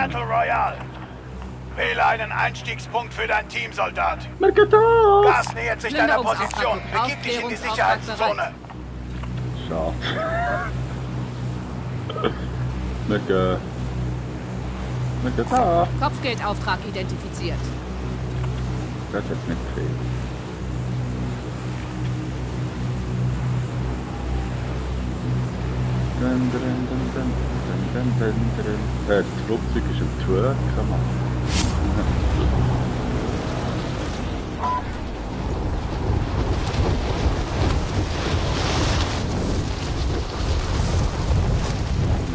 Battle Royale. Wähle einen Einstiegspunkt für dein Team, Soldat. Gas nähert sich deiner Position. Begib dich in die Sicherheitszone. Schade. Wir gehen da. Kopfgeldauftrag identifiziert. Das ist jetzt nicht viel. Das Flugzeug ist im Twerken, Mann.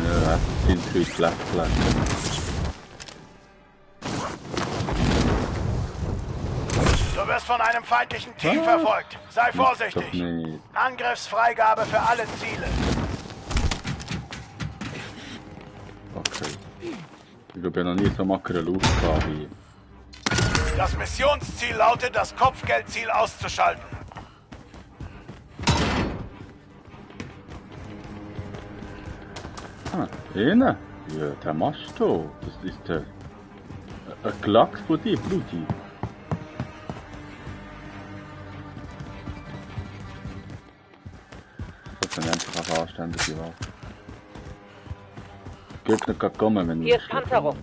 Ja, das sind viel Flachflächen. Du wirst von einem feindlichen Team verfolgt. Sei vorsichtig. Angriffsfreigabe für alle Ziele. Okay. Ich habe ja noch nie so mackere Luft gehabt wie... Das Missionsziel lautet, das Kopfgeldziel auszuschalten. Ah, einer? Ja, der Masto. Das ist der... Ein Klacks von dir, Brudi. Das sind einfach eine anständige Waffe. Gegner kann kommen, wenn hier ist Panzerung.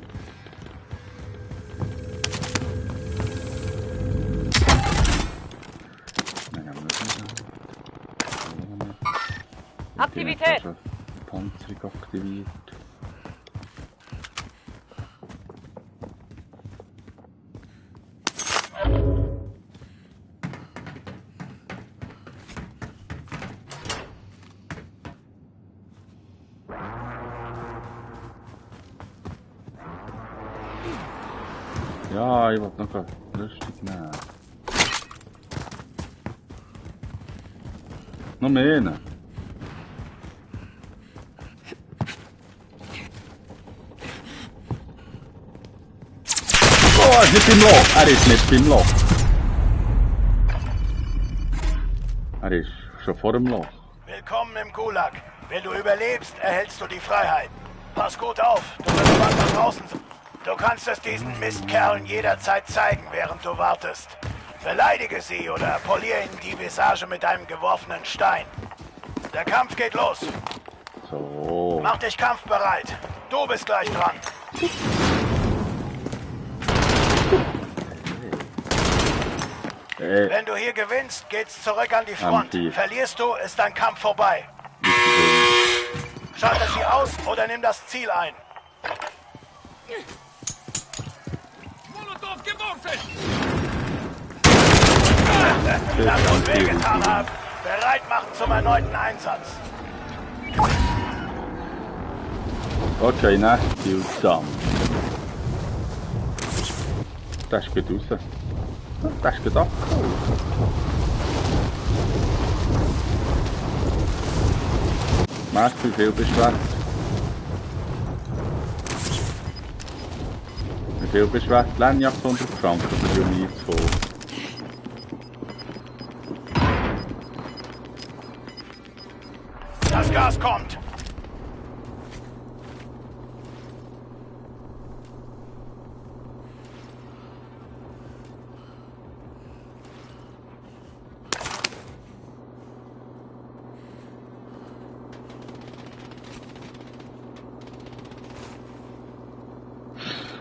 Aktivität! Panzerung aktiviert. Ja, ich wollte noch eine Rüstung nehmen. Noch mehr rein. Oh, er ist nicht beim Loch! Er ist nicht beim Loch! Er ist schon vor dem Loch. Willkommen im Gulag. Wenn du überlebst, erhältst du die Freiheit. Pass gut auf, du wirst bald da draußen sein. Du kannst es diesen Mistkerlen jederzeit zeigen, während du wartest. Beleidige sie oder poliere ihnen die Visage mit einem geworfenen Stein. Der Kampf geht los. So. Mach dich kampfbereit. Du bist gleich dran. Wenn du hier gewinnst, geht's zurück an die Front. Verlierst du, ist dein Kampf vorbei. Schalte sie aus oder nimm das Ziel ein. Molotov geworfen! Lass uns wehgetan haben. Bereit machen zum erneuten Einsatz. Okay, next Ziel zusammen. Das geht raus. Das ist gedacht. Machst du viel beschwert? Wie viel beschwert? Lernjagd 100 Franken für die Uniform. Das Gas kommt.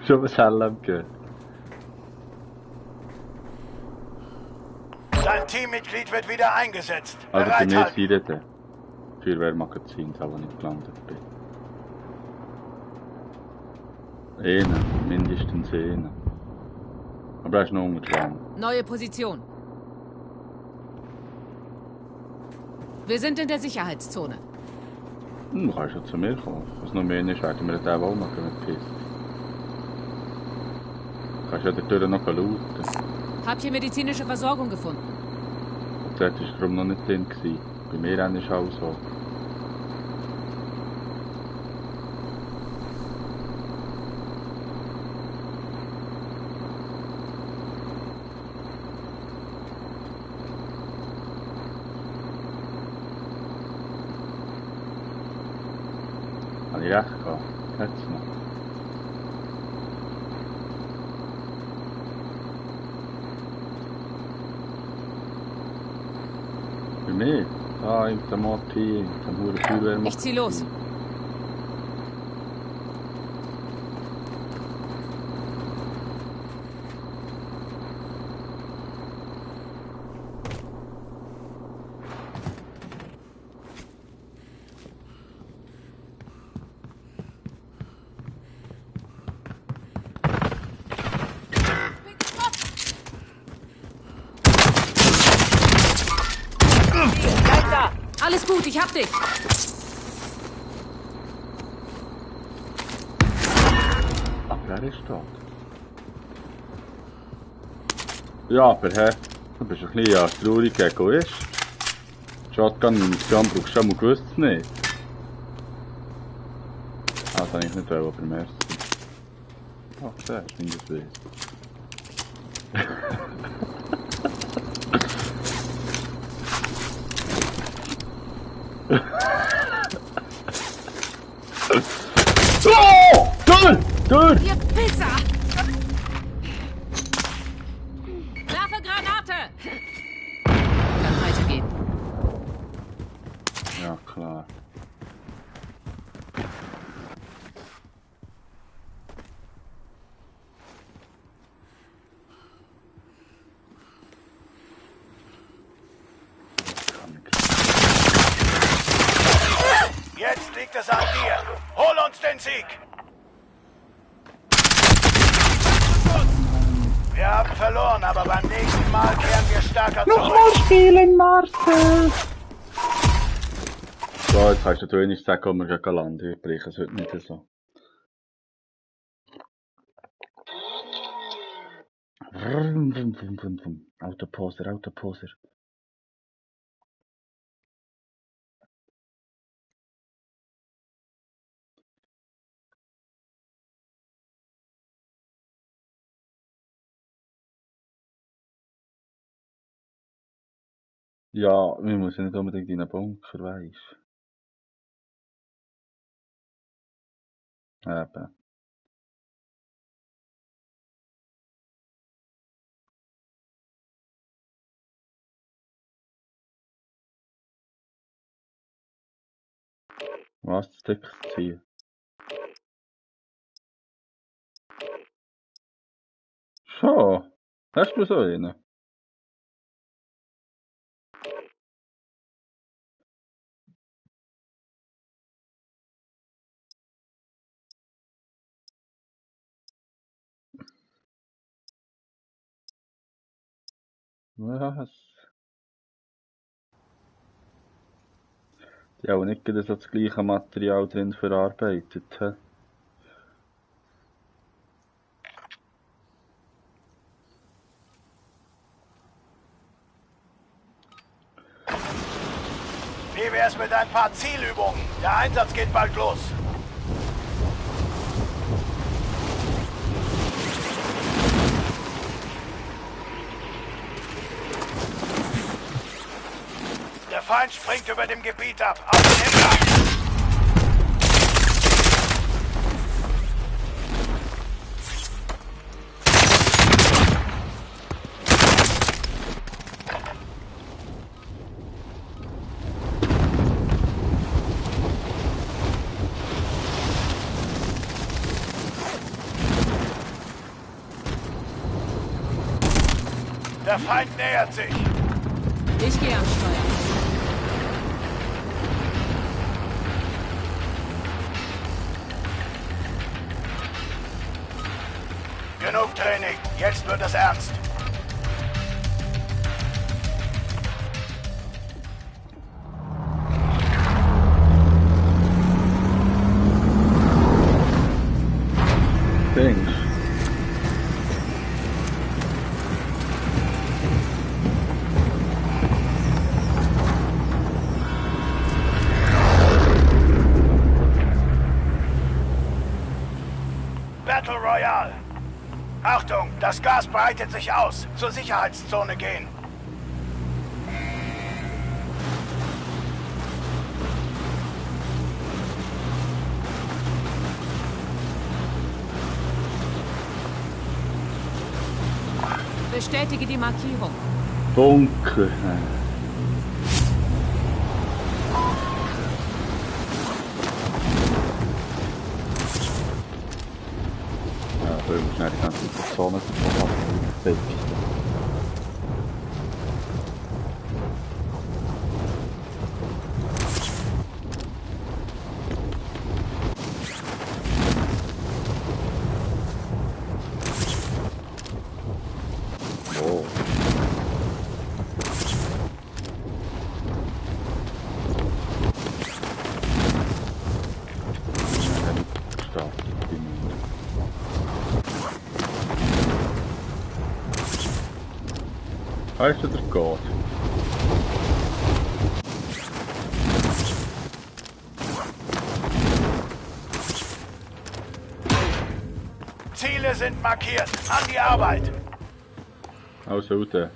Schon was Hellem gehört. Dein Teammitglied wird wieder eingesetzt. Also bei mir Bereithalten. ist der Feuerwehrmagazin, da wo ich gelandet bin. Einer, mindestens einer. Aber er ist noch umgeschlagen. Neue Position. Wir sind in der Sicherheitszone. Du kannst schon zu mir kommen. Was noch mehr ist, werden wir den auch noch gepisst. Du kannst ja der Tür noch looten. Habt ihr medizinische Versorgung gefunden? Und dort war darum noch nicht drin. Bei mir ist es auch so. Habe ich recht gehabt? Hat's noch? nicht? Da, in dem Martin, in dem Huren Feuerwehr. Ich zieh los. Alles gut, ich hab dich. Ach, wer ist da? Ja, aber hä? Du bist ein bisschen ein trauriger Egoist. Shotgun-Munition brauchst du schon mal gewusst nicht. Ah, das habe ich nicht wollen, aber merci. Ach, das ist nicht das Wissen. Oh! Gut! Ihr Pisser! Werfe Granate! Kann weitergehen. Ja, klar. Jetzt liegt es an dir. Hol uns den Sieg. Wir haben verloren, aber beim nächsten Mal kehren wir stärker zurück. Nochmal spielen, Marcel! So, jetzt kannst du wenigstens sagen, ob wir gegen landen. Ich breche es heute nicht so. Autoposer, Autoposer. Ja, wir müssen nicht unbedingt in einen Bunker, weisst du. Eben. Was, Sticks ziehen? Schon? Hast du so einen? Was? Die haben nicht gerade so das gleiche Material drin verarbeitet. He? Wie wär's mit ein paar Zielübungen? Der Einsatz geht bald los. Der Feind springt über dem Gebiet ab. Auf den Hintergrund! Der Feind nähert sich. Ich gehe am Steuer. Genug Training. Jetzt wird es ernst. Dings. Battle Royale. Achtung, das Gas breitet sich aus. Zur Sicherheitszone gehen. Bestätige die Markierung. Bunker. Weil wir schnell die ganze Zone verfolgen. Oh. Weißt du, der geht? Ziele sind markiert. An die Arbeit. Also, der.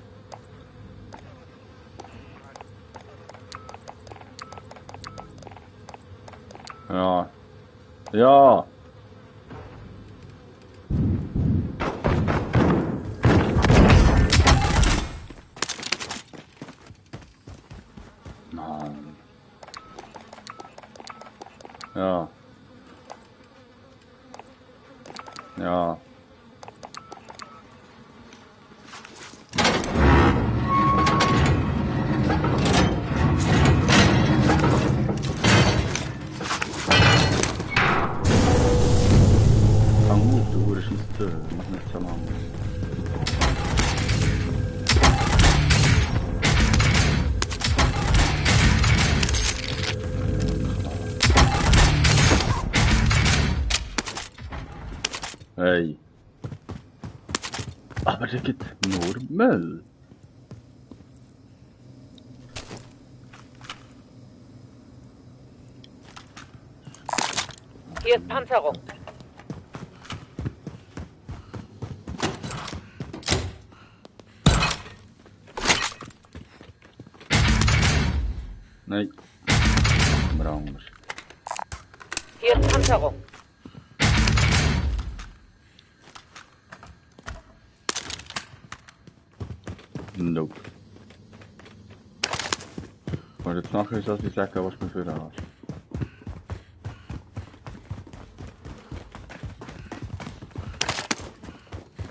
Ja. Ja! Mann. Ja. Ja. Du ist nicht so, mach nicht so lang. Hey. Aber der gibt nur Müll. Hier ist Panzerung. Nein. Maar anders. Hier ist Panzerung. Nope. Maar het nachher is als ich sage, was mir für hast.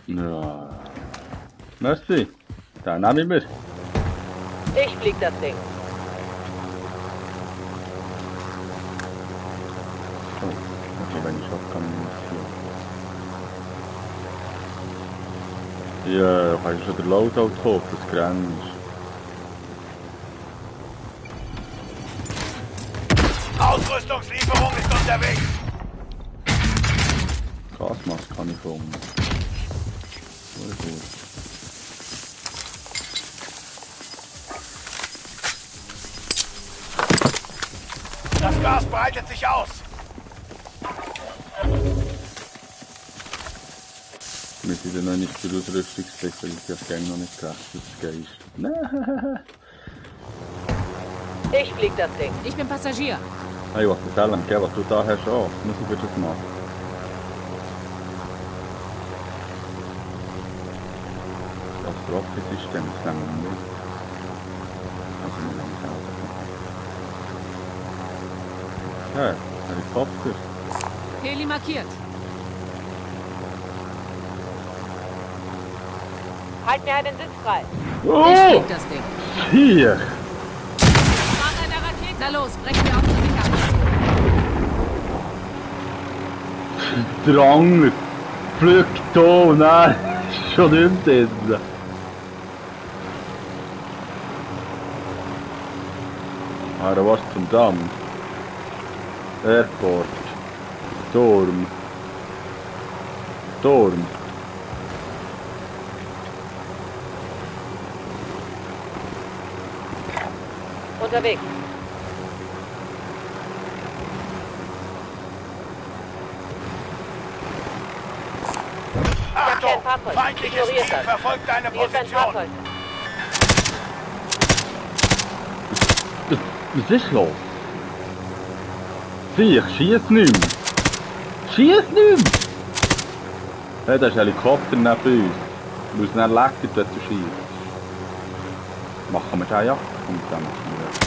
Ja. Merci. Dann nehme ich mit. Ich flieg das Ding. Oh, okay, wenn ich Shotgun nehme. Ja, kannst du schon den Loadout hoch, das grenzt. Ausrüstungslieferung ist unterwegs. Gasmaske kann ich von. Sehr gut. Das Gas breitet sich aus. Wir sind ja noch nicht für Ausrüstungsspezial, ich habe das noch nicht gerecht, das Geist. Nein. Ich flieg das Ding. Ich bin Passagier. Hey, was das allem geben, was du da hast, auch. Muss ich für das machen. Das Rocket-System, das nehmen wir mit. Also wir nehmen es auch. Ja, Helikopter. Heli markiert. Halt mir einen Sitz frei. Ich Oh! flieg das Ding. Hier! Fahrt eine Rakete. Na los, brechen wir auf die Sicherheitszone. Drang! Fliegt da! Nein! Schon nicht drin! Ah, da war's zum Damm. Airport. Storm. Storm. Unterwegs. Achtung! kein Fahrzeug. Feindliches Ignoriert Ziel das. verfolgt deine Hier ist ein Position. Fahrzeug. Was ist los? Sieh, schieß nicht mehr! Schieß nicht mehr! Hey, da ist ein Helikopter neben uns. Du musst nicht lecken, wenn du schießt. Machen wir den ja? Und dann machen wir das.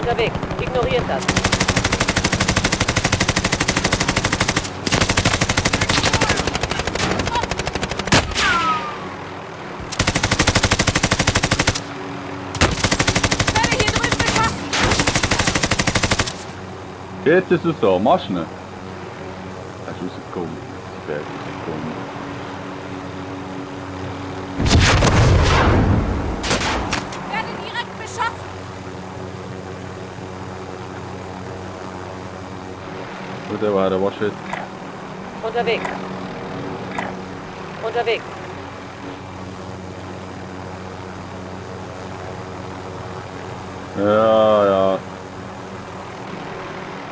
Unterwegs. Ignoriert das. Werde hier drüben beschossen! Geht es so? Machst du nicht? Er ist rausgekommen. Er ist rausgekommen. Werde direkt beschossen! Und der war was jetzt? Unterwegs. Unterwegs. Ja, ja.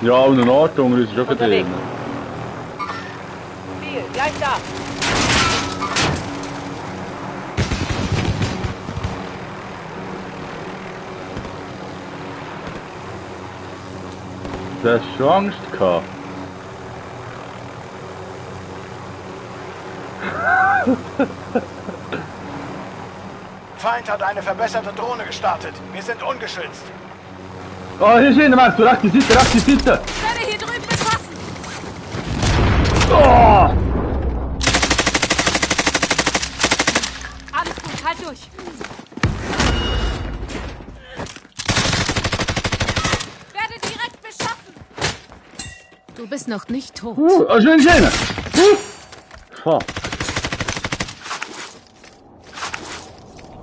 Ja, und eine Ordnung ist schon Unterwegs. drin. Ziel, gleich da. Der hat schon Angst gehabt. Feind hat eine verbesserte Drohne gestartet. Wir sind ungeschützt. Oh, hier ist einer, Mann. Du rechte Seite, rechte Seite. Werde hier drüben beschossen! Oh! Alles gut, halt durch! Werde direkt beschossen! Du bist noch nicht tot. Oh, schön, schön. Fuck.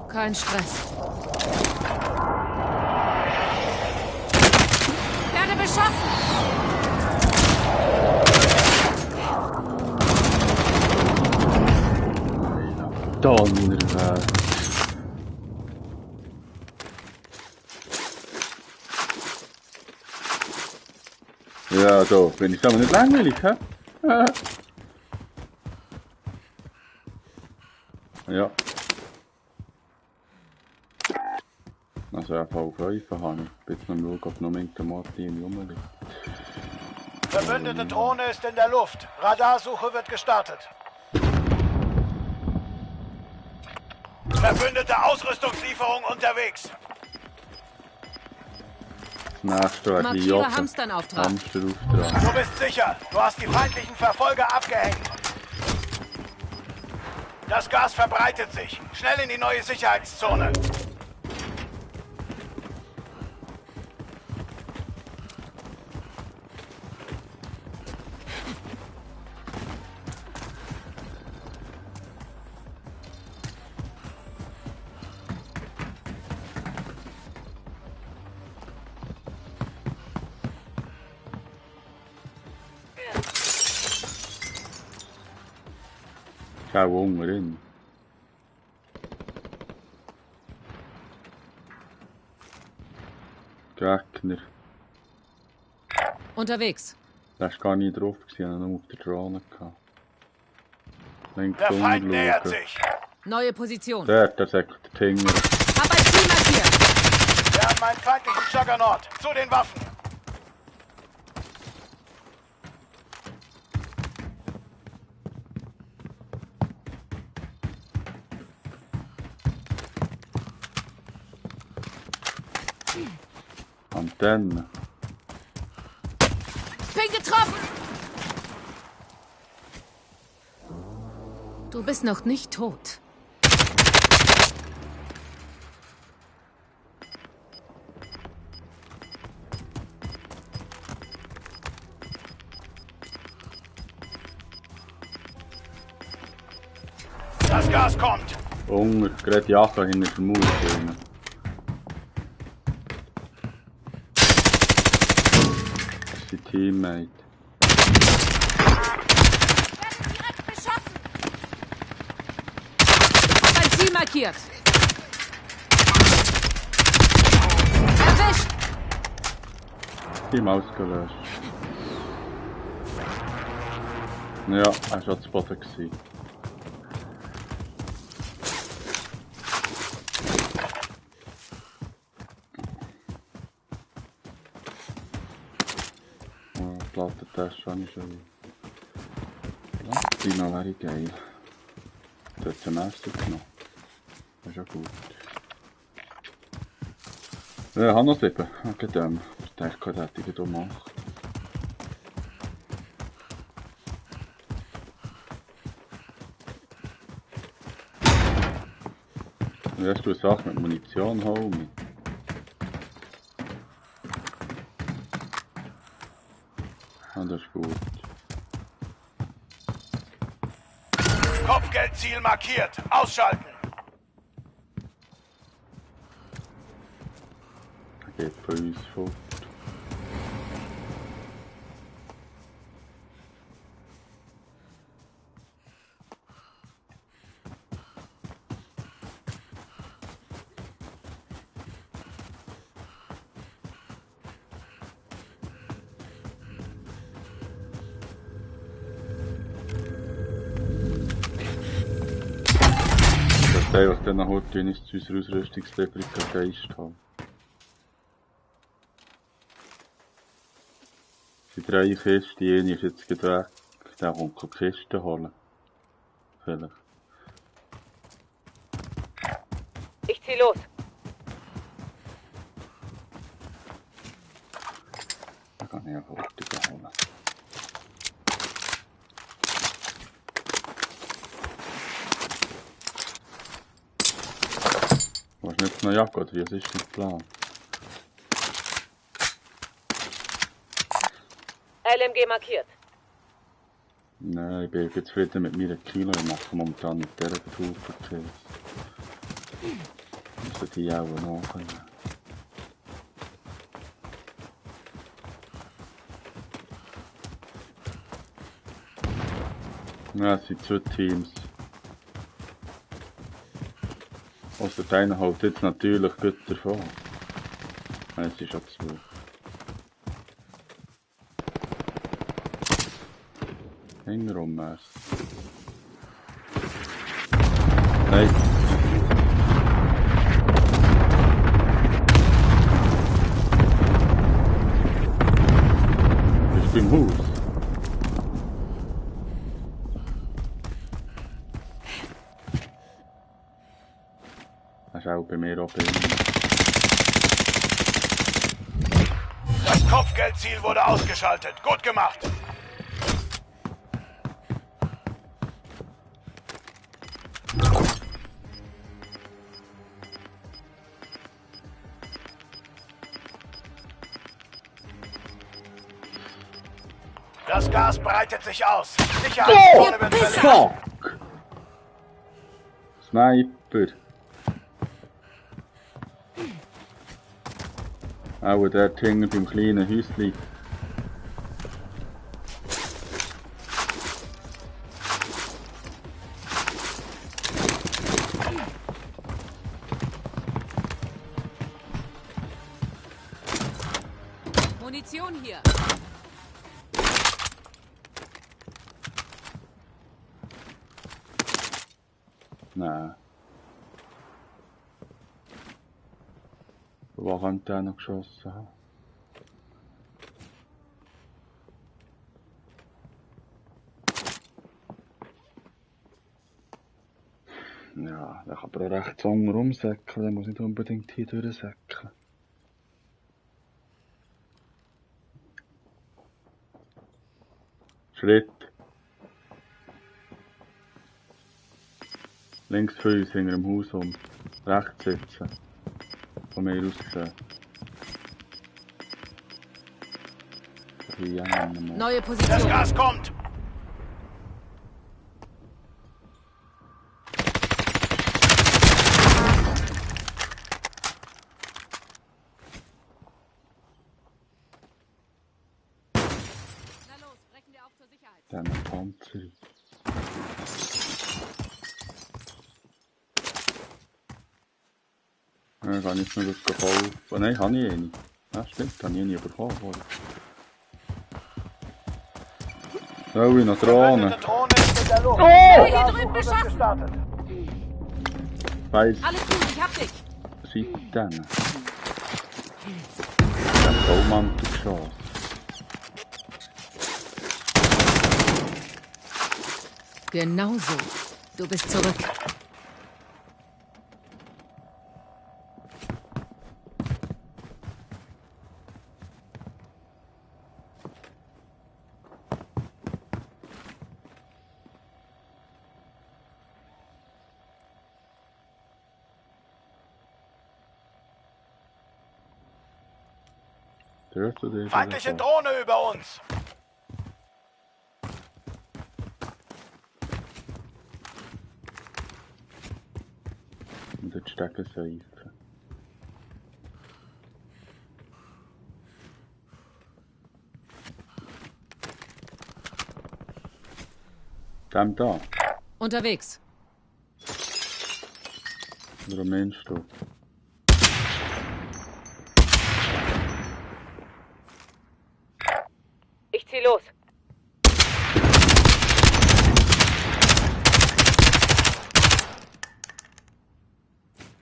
Kein Stress. Werde beschossen! Donnerwetter. Ja, so, bin ich aber nicht langweilig, hä? Ja. Also ja, V5 habe ich. Jetzt noch schauen, ob noch mit der Martin rumliegt. Verbündete Drohne ist in der Luft. Radarsuche wird gestartet. Verbündete Ausrüstungslieferung unterwegs. Nächste wäre Markiere Jochen. Hamsternauftrag. Hamsterauftrag. Du bist sicher. Du hast die feindlichen Verfolger abgehängt. Das Gas verbreitet sich. Schnell in die neue Sicherheitszone. Schau Hunger rein. Gegner. Unterwegs. Der war gar nicht drauf, ich hatte nur auf der Drohne. Links Der Feind unten nähert schauen. sich. Neue Position. Der sagt der Tinger. Hab ein Ziel markiert. Wir haben einen feindlichen Juggernaut. Zu den Waffen. Antenne. Bin getroffen! Du bist noch nicht tot. Das Gas kommt. Hunger, gerade Jacke hinter der Mauer stehen. Das ist die Teammate. Werde direkt beschossen! Hab ein Ziel markiert. Erwischt! Team ausgelöscht. Ja, er war schon zu Boden gewesen. Plattentest habe ich schon. Platina wäre geil. Du hast zum ersten genommen. Das ist ja gut. Ich habe noch 7. Okay, dann. Ich dachte, das hätte ich wieder gemacht. Weißt du, eine Sache mit Munition, Homie? Ah, das ist gut. Kopfgeldziel markiert. Ausschalten. Da geht bei uns fort. Einfach dann heute nicht zu unserer Ausrüstungsreplika Geist haben. Die 3 Kisten, die eine ist jetzt gerade weg. Der kommt keine Kisten holen. Vielleicht. Ich zieh los. Da kann ich einfach heute holen. Was ist jetzt noch Jacke oder wie ist dein Plan? LMG markiert. Nein, ich bin zufrieden mit meiner Kilo. Ich mache momentan mit dieser Stufe Kills. Müssen die auch nachnehmen. Ja, es sind 2 Teams. Also der eine hält jetzt natürlich gut davon. Nein, es ist schon 2. Hintenrum erst. Nein. Bist du beim Haus? Das ist auch bei mir oben. Das Kopfgeldziel wurde ausgeschaltet. Gut gemacht. Das Gas breitet sich aus. Sicherheitszone wird verlassen. Fuck! Sniper! Auch der hängt beim kleinen Häuschen. Munition hier. Nein. Wo könnte der noch geschossen haben? Ja, der kann aber auch rechts unten rumsäckeln, der muss nicht unbedingt hier durchsäckeln. Schritt. Links von uns, hinter dem Haus um. Rechts sitzen. Von mir aus gesehen. Neue Das Position. Gas kommt. Na los, brechen wir auf zur Sicherheit. Der Panzer. Ja, kann ich mir das gekauft. Oh nein, habe ich eine. Ja, stimmt, habe ich eine bekommen. Oh, wie noch Drohne. Drohne ist in der Luft. Hier drüben beschossen. Gestartet. Weiss, Alles gut, ich hab dich. seit dann. Der Vollmantel geschossen. Genau so. Du bist zurück. Dort oder Feindliche Drohne über uns. Und dort stecken Seifen. Dem da. Unterwegs. Oder meinst du? Ich zieh los.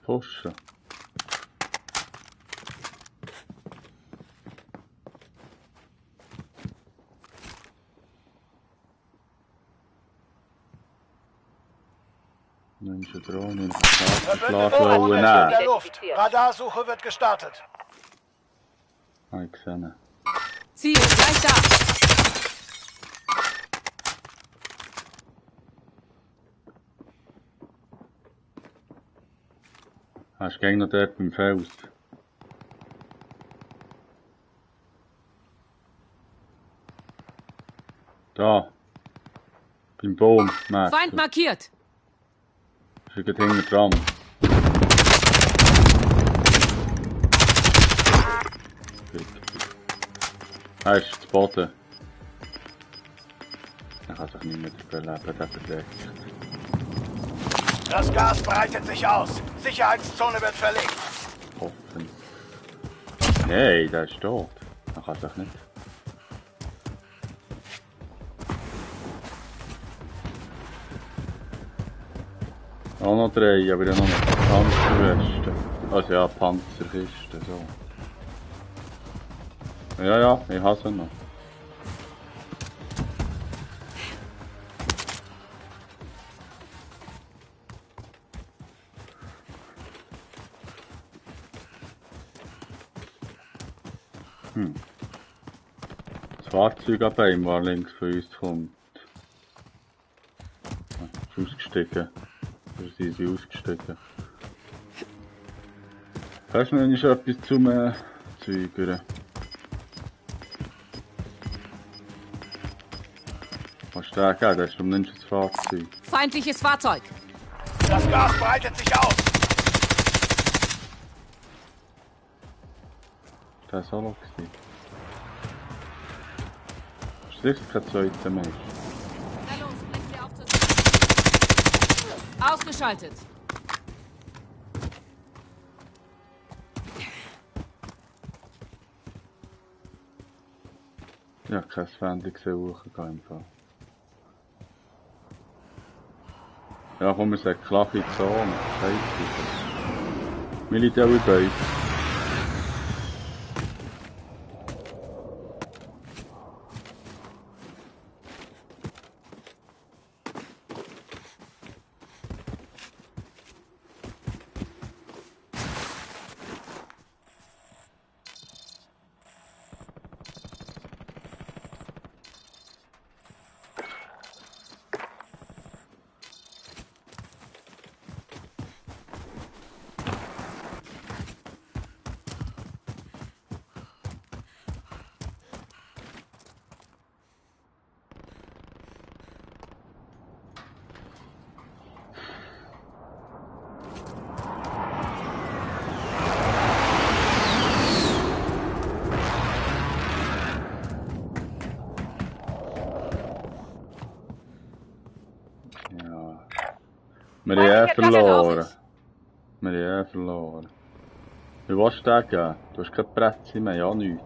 Pushen. Nimmst du Drohne in Verbündete Schlaflaune Drohne ist in der nehmen. Luft. Radarsuche wird gestartet. Habe ich gesehen. Ziel, gleich da. Hast du gegen noch dort beim Fels? Da. Beim Baum, merkst Feind du. markiert. Ist er gerade hinten dran. Er ist zu Boden. Er kann sich nicht mehr überleben, der verdeckt. Das Gas breitet sich aus. Sicherheitszone wird verlegt. Hoffen. Nein, der ist tot. Er kann sich nicht. Auch noch drei, aber dann noch eine Panzerweste. Also ja, Panzerkiste, so. Ja, ich habe sie noch. Das Fahrzeug ab einem war links von uns kommt. Ist ausgestiegen. Oder sind sie ausgestiegen? Hast du noch nicht etwas zum Zügern? Was du den gegeben? Das ist um das Fahrzeug. Feindliches Fahrzeug. Das Gas breitet sich aus. Der ist auch noch gewesen. Ist sicher kein zweiter Mensch. Na los, brechen wir auf zur Seite. Ausgeschaltet. Ja, kein Fähnchen gesehen, im Fall. Ja, komm, wir sagen flache Zone. Scheiße. Military Base. Wir haben verloren. Wir haben verloren. Wie willst du den geben? Du hast kein Prätzchen mehr, ja nichts.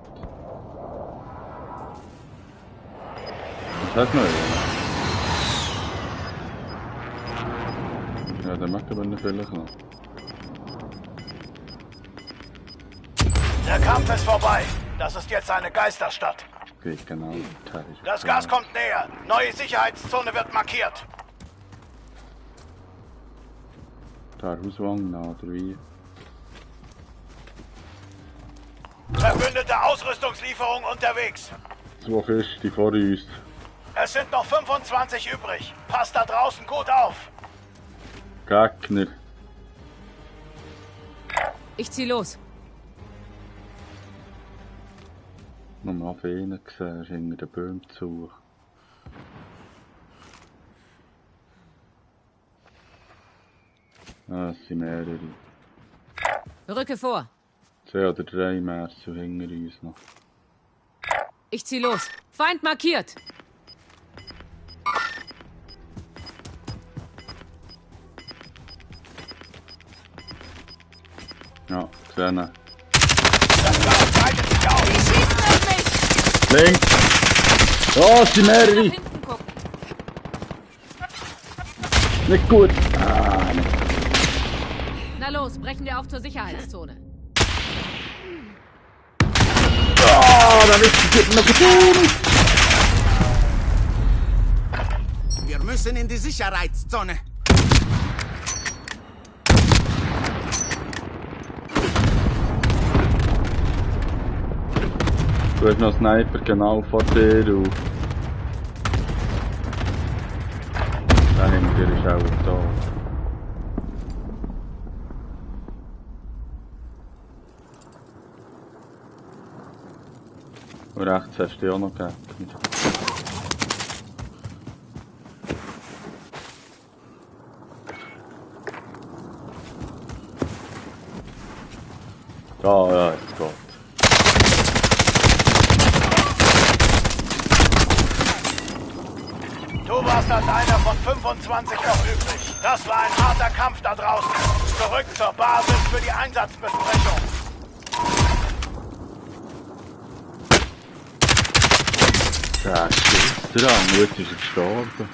Was hast du noch? Ja, dann machen wir ihn vielleicht noch. Der Kampf ist vorbei. Das ist jetzt eine Geisterstadt. Geht genau. Das Gas kommt näher. Neue Sicherheitszone wird markiert. Da Hauswang nach, oder wie? Verbündete Ausrüstungslieferung unterwegs. 2 Kisten vor uns. Es sind noch 25 übrig. Passt da draußen gut auf. Gegner. Ich zieh los. Nur auf einen gesehen, ist hinter den Bäumen zu. Ah, es sind mehrere. Rücke vor. 2 oder 3 mehr so hinter uns noch. Ich zieh los. Feind markiert. Ja, gesehen. Das Gas breitet sich aus. Die schießen auf mich. Links! Oh, es sind Nach mehrere! hinten gucken. Nicht gut! Ah, nicht. Na los, brechen wir auf zur Sicherheitszone. Oh, da ist es noch getan! Wir müssen in die Sicherheitszone. Du hast noch einen Sniper genau vor dir und... Da hinter dir ist auch da. Und rechts hast du dich auch noch gehabt. Ah, ja, jetzt geht. Du warst als einer von 25 noch übrig. Das war ein harter Kampf da draußen. Zurück zur Basis für die Einsatzbesprechung. Da ist der an, jetzt ist er gestorben.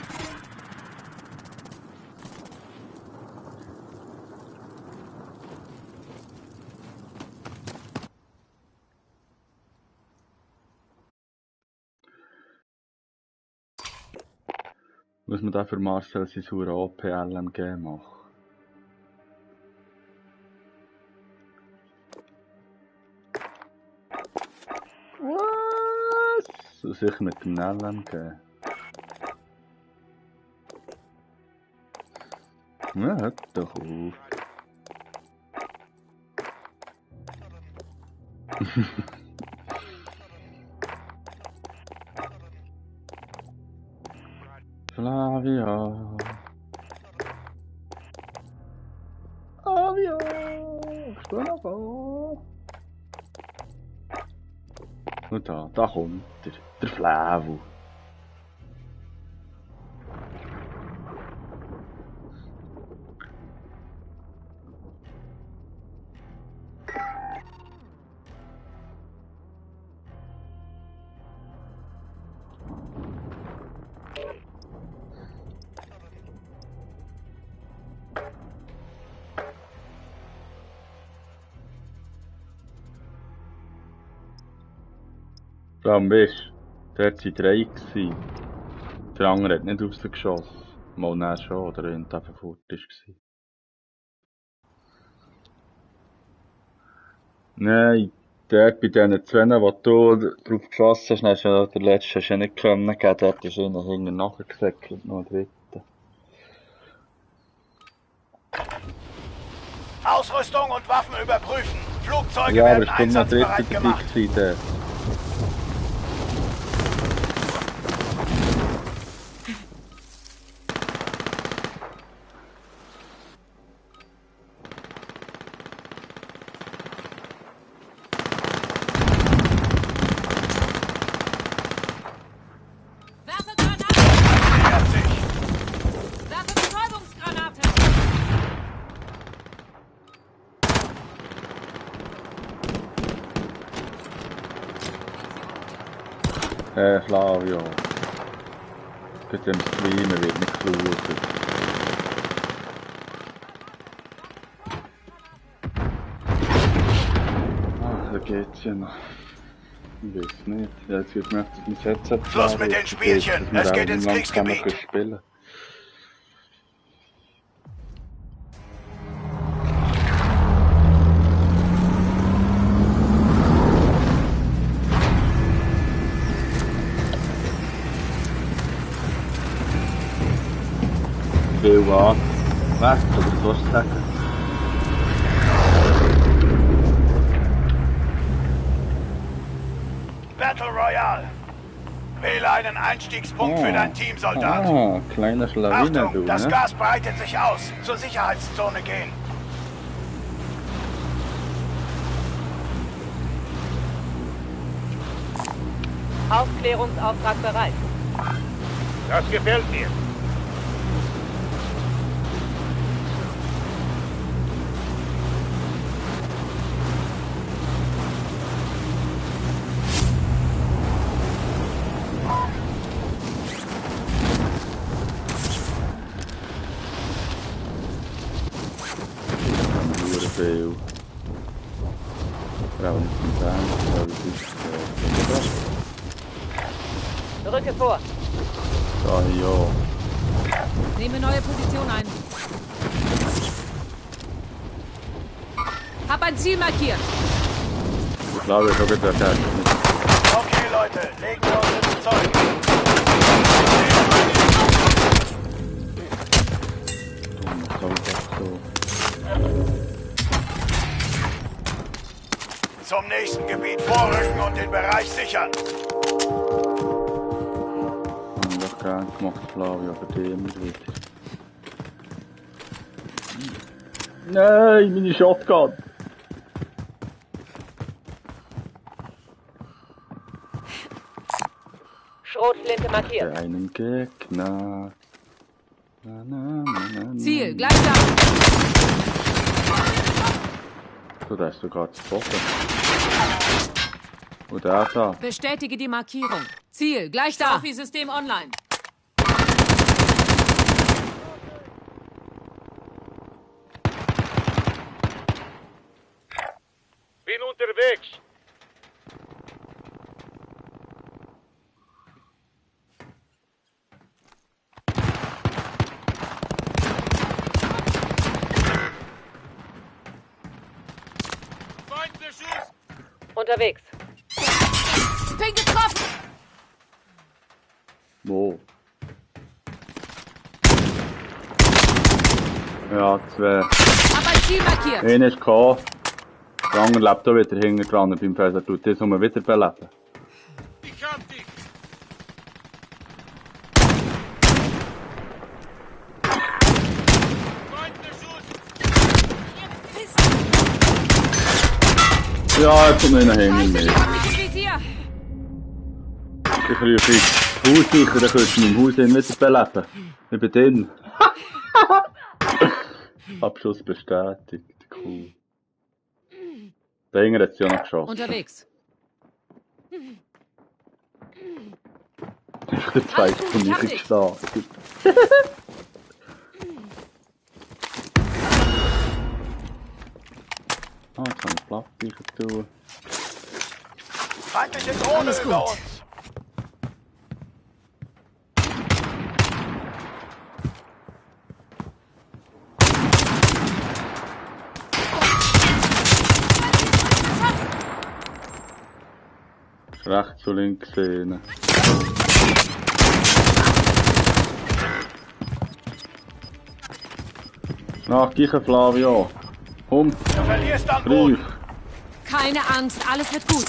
Muss man da für Marcel sein sauren OP-LMG machen? Was? So sicher mit dem LMG. Ja, hört doch auf. Flavia. Flavia. Bist du noch da? Und da kommt der Flavu. Vor allem, weißt du, dort waren 3 gewesen. Der andere hat nicht rausgeschossen. Mal näher schon, oder wenn er einfach fort war. Nein, dort bei diesen 2, die du drauf geschossen hast, hast du den letzten ja nicht können geben. Dort ist einer hinten nachgesäckelt, noch ein dritter. Ausrüstung und Waffen überprüfen. Flugzeuge Ja, aber werden es kommt noch ein dritter einsatzbereit dabei gemacht. gewesen, dort. Werfe Granate. Nähert sich. Werfe Betäubungsgranate. Flavio. Geht dem Streamen, wird nicht geschaut. Ah, da geht's ja noch. Ich weiß nicht. Ja, jetzt wird mir mein Headset Schluss mit den Spielchen. Es geht ins Kriegsgebiet. Spielen. Viel an. Weg, oder was sollst du sagen? Battle Royale. Wähle einen Einstiegspunkt für dein Team, Soldat. Ah, kleiner Schlawiner, Achtung, du, das ne? Gas breitet sich aus. Zur Sicherheitszone gehen. Aufklärungsauftrag bereit. Das gefällt mir. Viel. Ja, und ich sagen, das ist Rücke vor. da ja. Nehme neue Position ein. Hab ein Ziel markiert. Ich glaube, ich habe jetzt erkannt. Okay, Leute, legen wir uns ins Zeug. So. Zum nächsten Gebiet vorrücken und den Bereich sichern. Haben wir doch gern gemacht, Flavio, aber dem nicht wirklich. Nein, meine Shotgun! Schrotflinte markiert. Für einen Gegner. Na, na, na, na, Ziel, gleich da. So, da ist sogar zu Boden. Und der da. Bestätige die Markierung. Ziel, gleich da. Trophy-System online. Bin unterwegs. Unterwegs. Bin getroffen. Wo? Ja, zwei. Hab ein Ziel markiert. Einer ist gekommen. Der andere lebt da wieder hinten dran beim Felser. Tut das um wieder beleben. Ich hab dich. Ja, jetzt kommt einer hinten Ich mit. hab mich im Visier. Ich rufe ins Haus sicher, dann könntest du mein Haus hin wieder beleben. Ich bin drin. Abschuss bestätigt. Cool. Der Inger hat es ja noch geschossen. Unterwegs. Der zweite Alles gut, von ich mir hab dich. gestartet. Ah, jetzt kann ich Plattbücher tun. Feindliche Drohne Alles über gut. uns. Rechts und links sehen. Nach Giche Flavio. Komm, Du verlierst an Brief. Boden. Keine Angst, alles wird gut.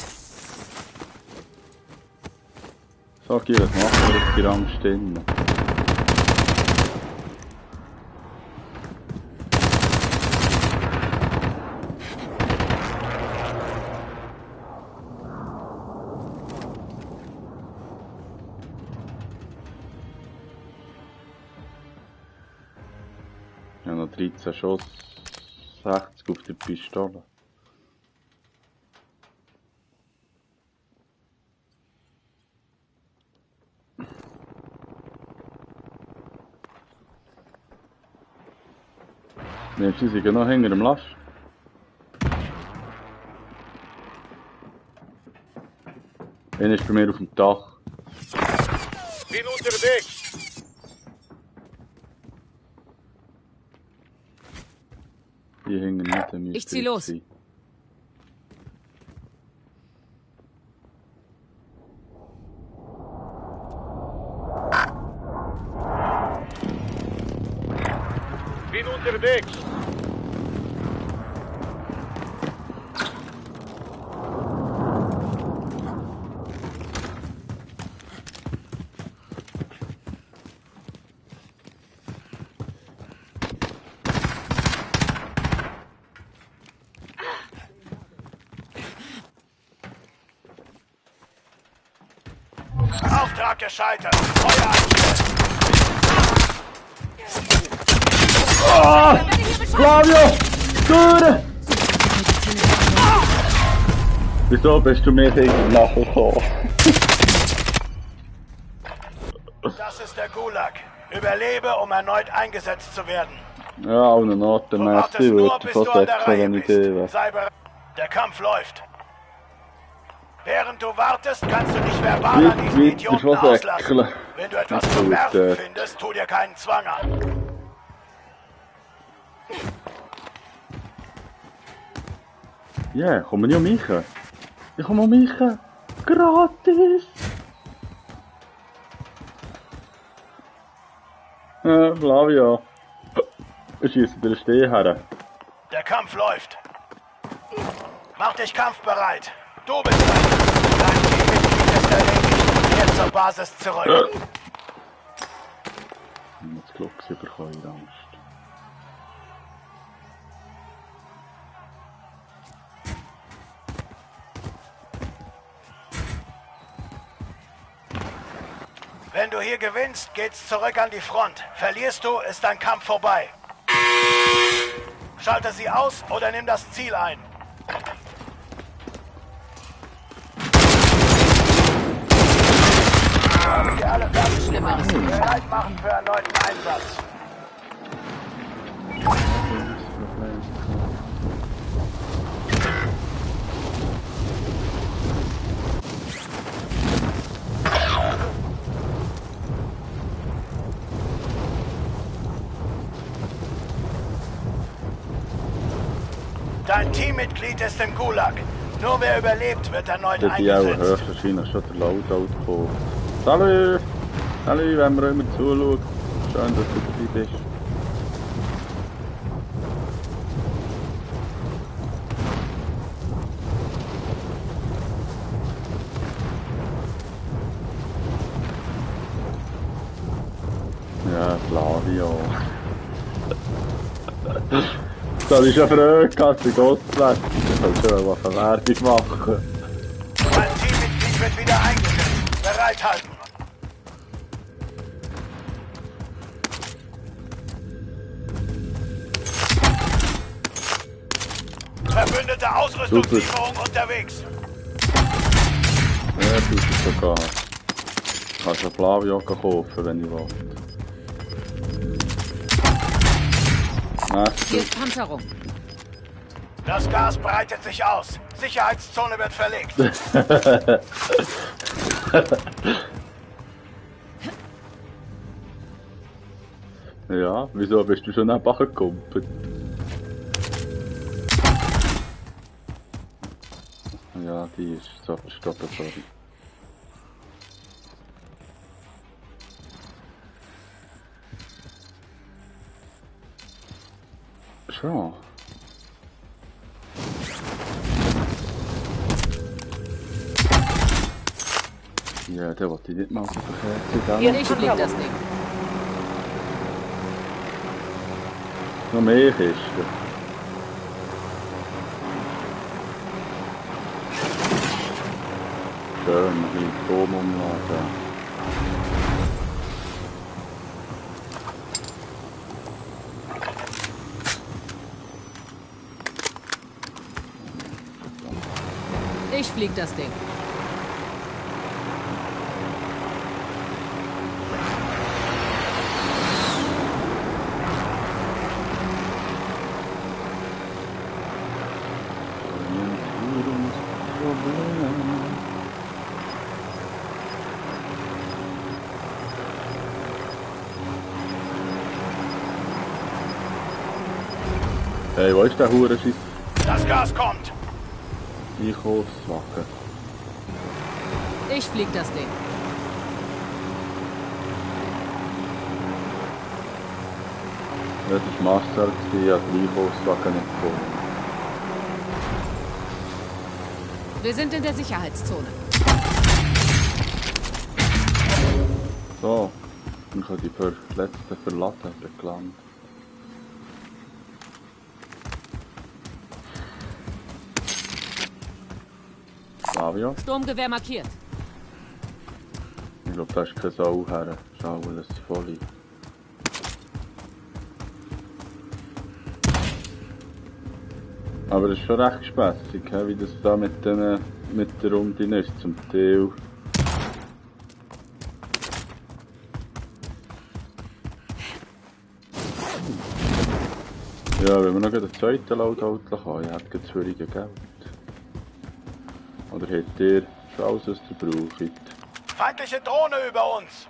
Sag ihr, was macht ihr jetzt die Angst stehen? Ja, noch 13 Schuss, 60 auf die Pistole. Ne, sie sind noch hinter dem Lasch. Einer ist bei mir auf dem Dach. Bin unterwegs. Die hängen nicht an mir. Ich zieh los. Bin unterwegs. Auftrag gescheitert. Feuer einstellen. Ah! Flavio! Störe! Wieso bist du mir irgendwie nachgekommen? Das ist der Gulag. Überlebe, um erneut eingesetzt zu werden. Ja, auch eine Note Du Messi wartest nur, würde bis von du an der decken, Reihe wenn ich bist. sehe. Sei bereit. Der Kampf läuft. Während du wartest, kannst du dich verbal an diesen Wie Idioten was auslassen. äckeln. Wenn du etwas Nicht zu gut, werfen findest, tu dir keinen Zwang an. Ja, komm nicht um mich. Ich komme um mich. Gratis. Flavio. Ich schieße dir den Steh her. Der Kampf läuft. Mach dich kampfbereit. Du bist dran. Dein Teammitglied ist erledigt. Kehr zur Basis zurück. Jetzt Glocks bekommen, Angst. Wenn du hier gewinnst, geht's zurück an die Front. Verlierst du, ist dein Kampf vorbei. Schalte sie aus oder nimm das Ziel ein. Haben wir alle fertig gemacht. Bereit machen für erneuten Einsatz. Dein Teammitglied ist im Gulag. Nur wer überlebt, wird erneut Das ist auch eingesetzt. höchstwahrscheinlich schon der Loadout gekommen. Salut! Salut, wenn man immer zuschaut. Schön, dass du dabei bist. Ja, Flavio. Das ist ja verrückt, dass du Gott lässt. Ich kann schon mal eine Werbung machen. Dein Teammitglied wird wieder eingesetzt. Bereithalten. Verbündete Ausrüstungslieferung unterwegs. Ja, du bist sogar. Kannst eine Flavio kaufen, wenn ich will. Hier ist Panzerung. Das Gas breitet sich aus. Sicherheitszone wird verlegt. Ja, wieso bist du schon einfach gekumpelt? Ja, die ist so stoppen, sorry. Schon. Ja, der wollte ich nicht mal so verkehrt. Hier Ich flieg das Ding. Noch mehr Kisten. Schön, wie Strom umladen. Ich flieg das Ding. Hey, wo ist der Hurenscheiß Das Gas kommt. Einkaufswagen? Ich flieg das Ding. Ja, das war Marcel, ich habe den Einkaufswagen nicht gefunden. Wir sind in der Sicherheitszone. So, ich habe die letzte verlassen, gelandet. Flavio? Sturmgewehr markiert. Ich glaube, da ist keine Sau her. Schau, weil es voll ist. Aber das ist schon recht spässig, wie das da mit der Runde ist zum Teil. Ja, wenn wir noch einen zweiten Loadout haben, ich hätte jetzt völlig Geld. Oder habt ihr schon alles, was ihr braucht? Feindliche Drohne über uns!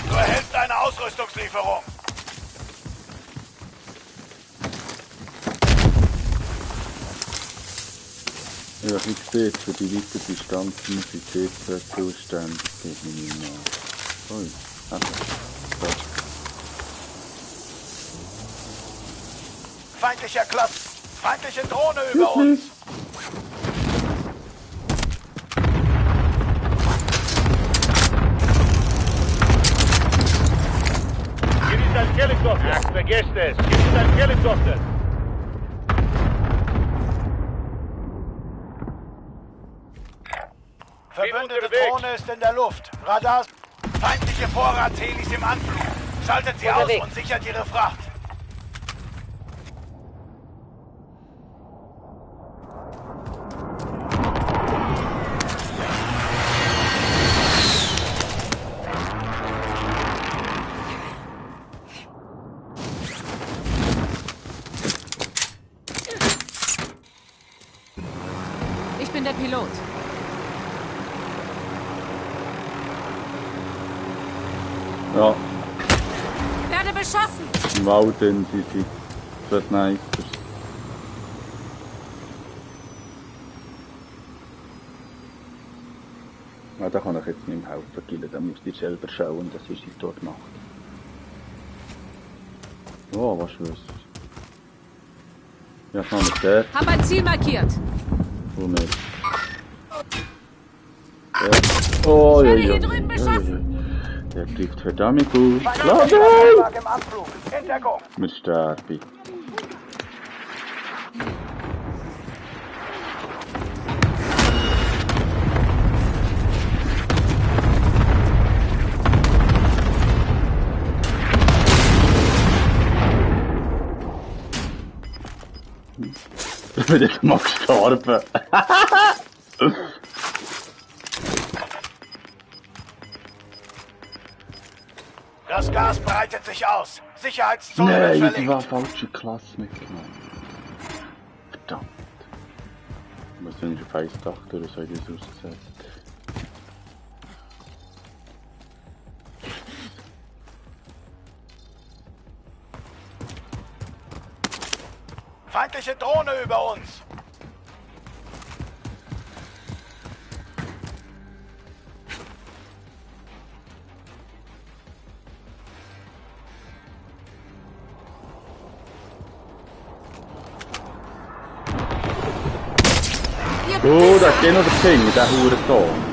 Du erhältst eine Ausrüstungslieferung. Ja, wie gesagt, für die weite Distanz muss ich C2 zuständig geben, nicht nach. Ui, Feindlicher Klasse. Feindliche Drohne über uns. Hier ist ein Helikopter. Vergesst es. Hier ist ein Helikopter. Verbündete Drohne ist in der Luft. Radars. Feindliche Vorratshelis im Anflug. Schaltet sie aus und sichert ihre Fracht. Ich bin der Pilot. Ja, Werde beschossen! im Wald sind sie für Snipers. Ja, da kann ich jetzt nicht mehr helfen, Gille. Da müsst ihr selber schauen, das ist sie dort macht. Oh, was ist das? Ja, ich habe der. Hab ein Ziel markiert. Wo nicht? Oh, Ich ja, werde ja. hier drüben beschossen. Der trifft verdammt gut. Feindlicher Triebwerk im Anflug. Hintergrund. Wir sterben. Ich bin jetzt mal gestorben. Das Gas breitet sich aus. Sicherheitszone wird Nein, verlegt. ich war falsche Klasse mitgenommen. Verdammt. Ich muss nicht auf 1,8 oder so das ausgesetzt. Feindliche Drohne über uns. Oh, da geht noch der Finger, der Hurensohn.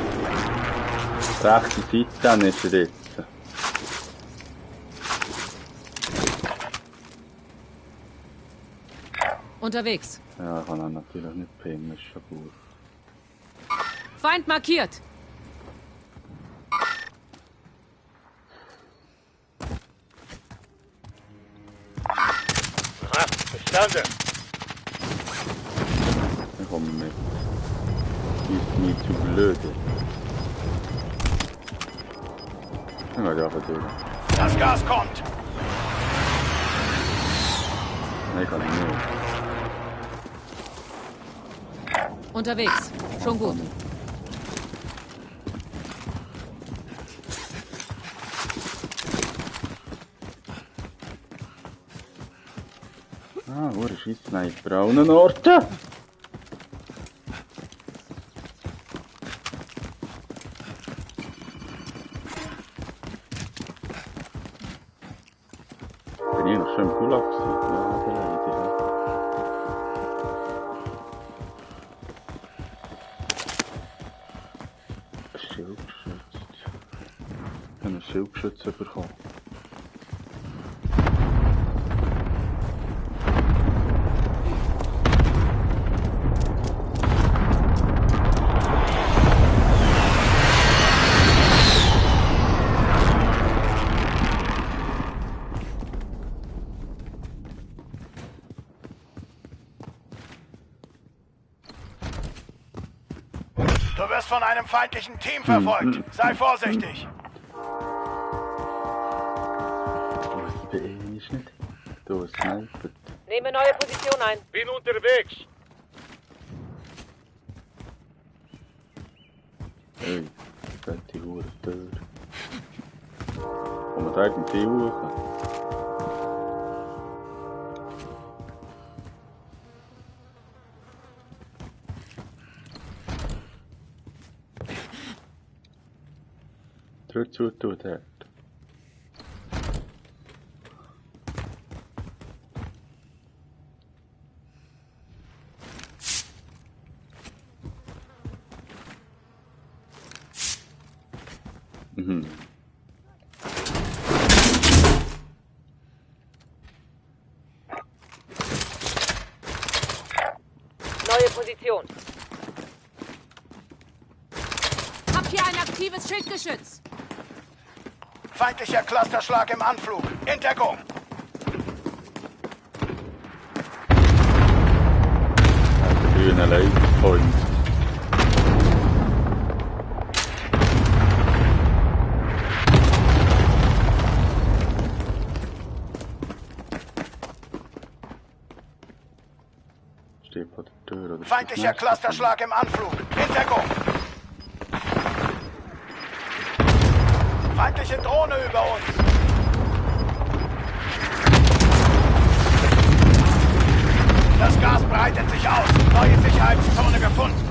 Rechte Seite, dann ist er jetzt. Unterwegs. Ja, ich kann ihn natürlich nicht pingen, ist schon gut. Feind markiert. Aha, verstanden. Ich komme mit. Ist nie zu blöd. Dann geht einfach durch. Das Gas kommt. Nein, kann ich nicht. Unterwegs. Schon gut. Ah, wo ist jetzt ein braunen Orte? Bin ich noch schon im Gulag gewesen? Ja, aber leider. Schild. ein Schildgeschütz bekommen. Du wirst von einem feindlichen Team verfolgt. Sei vorsichtig. USB ist nicht. Du snipert. Nehme neue Position ein. Bin unterwegs. Hey, das ist die Hure Tür. Kommen wir da irgendwie hoch? Drück zu tun dort. Mhm. Neue Position. Hab hier ein aktives Schildgeschütz. Feindlicher Clusterschlag im Anflug. In Deckung. Grüner Lightpoint. Steht vor der Tür oder? Feindlicher Clusterschlag im Anflug. In Deckung. Feindliche Drohne über uns. Das Gas breitet sich aus. Neue Sicherheitszone gefunden.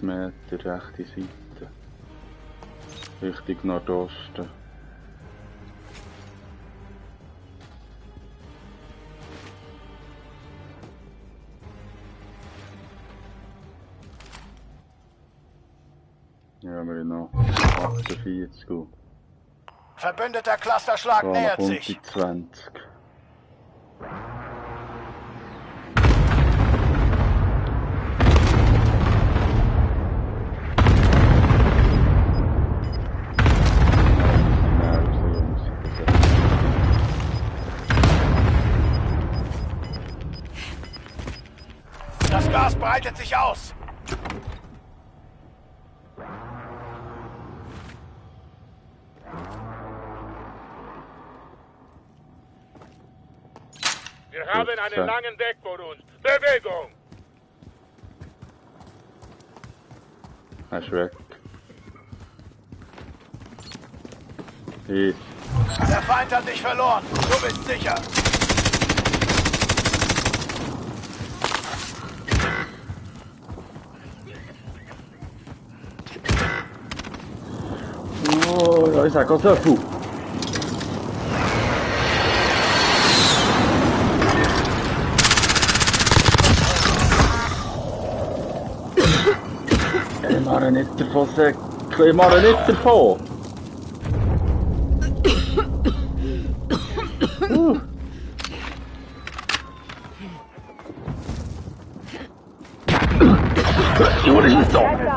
Meter, rechte Seite. Richtung Nordosten. Ja, wir haben noch 48 gut. Verbündeter Clusterschlag nähert sich. 20. Das Gas breitet sich aus. Wir haben einen langen Weg vor uns. Bewegung! Er ist weg. Hey. Der Feind hat dich verloren. Du bist sicher. Oh, ja, ich sag auch so viel. Ich mache nicht davon, Säckchen. Ich mache nicht davon.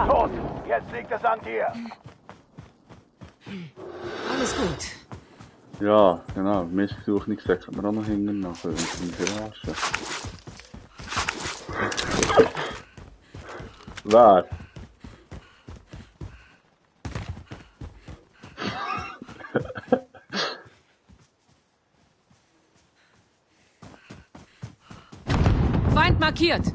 Tot. Jetzt liegt es an dir. Alles gut. Ja, genau. Missversuchungsdeck hat man auch noch hinten nachher in der Garage. Wer? Feind markiert.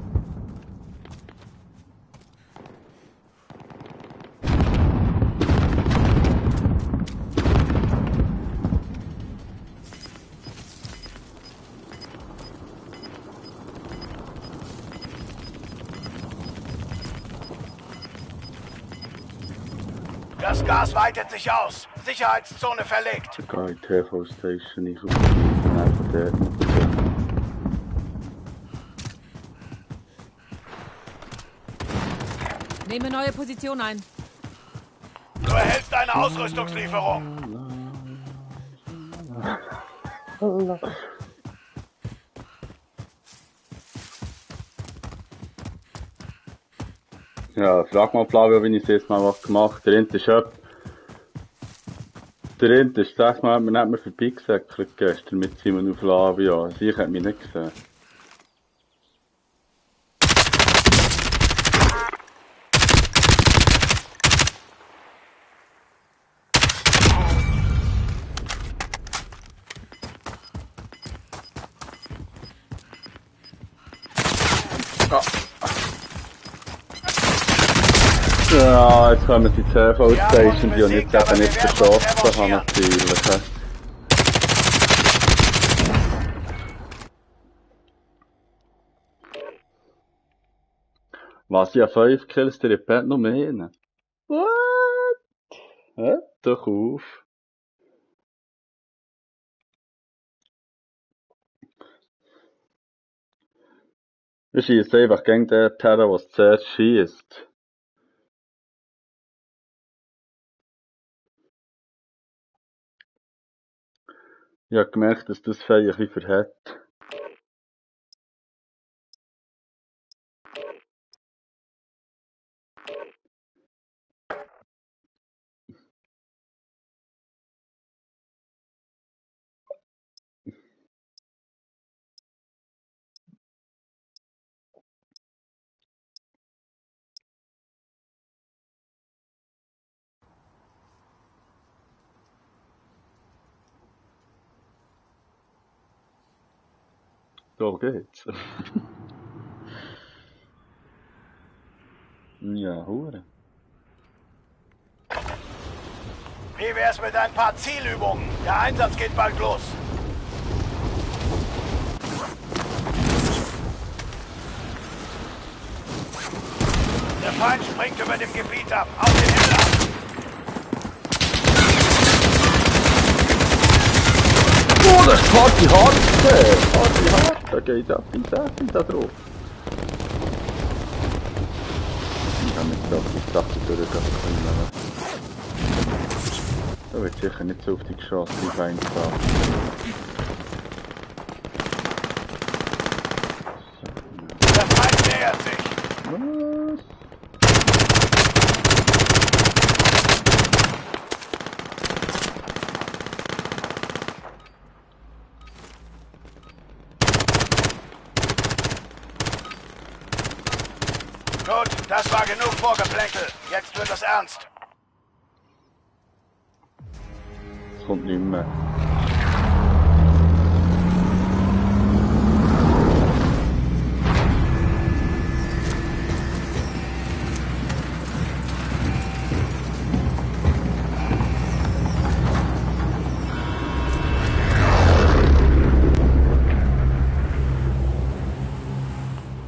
Das Gas weitet sich aus. Sicherheitszone verlegt. Sogar in die TV-Station nicht aufgeschrieben, einfach dort noch dazu. Nehme neue Position ein. Du erhältst eine Ausrüstungslieferung. Ja, frag mal Flavio, wie ich es jetzt mal was gemacht. Der Int ist der Int ist 6 Mal hat mir vorbeigesäckelt gestern mit Simon und Flavio. Also ich hätte mich nicht gesehen. Ja, jetzt kommen die TV-Station, die ich jetzt eben nicht verschossen habe, natürlich. Was, ja 5 Kills, der repet noch mehr? What? Hört doch auf. Wir schießen einfach gegen den Terror, der zuerst schießt. Ich habe gemerkt, dass das Feuer ein bisschen verhält. So geht's. Ja, hure. Wie wär's mit ein paar Zielübungen? Der Einsatz geht bald los. Der Feind springt über dem Gebiet ab. Auf den Himmel! Oh, das ist Party hart! Party hart! Da geht ab, da drauf. Ich habe jetzt doch die Sache durchgehen können. Da wird sicher nicht so auf die geschossen, wie fein da. Der Feind nähert sich. Was? Gut, das war genug Vorgeplänkel. Jetzt wird es ernst. Es kommt nicht mehr.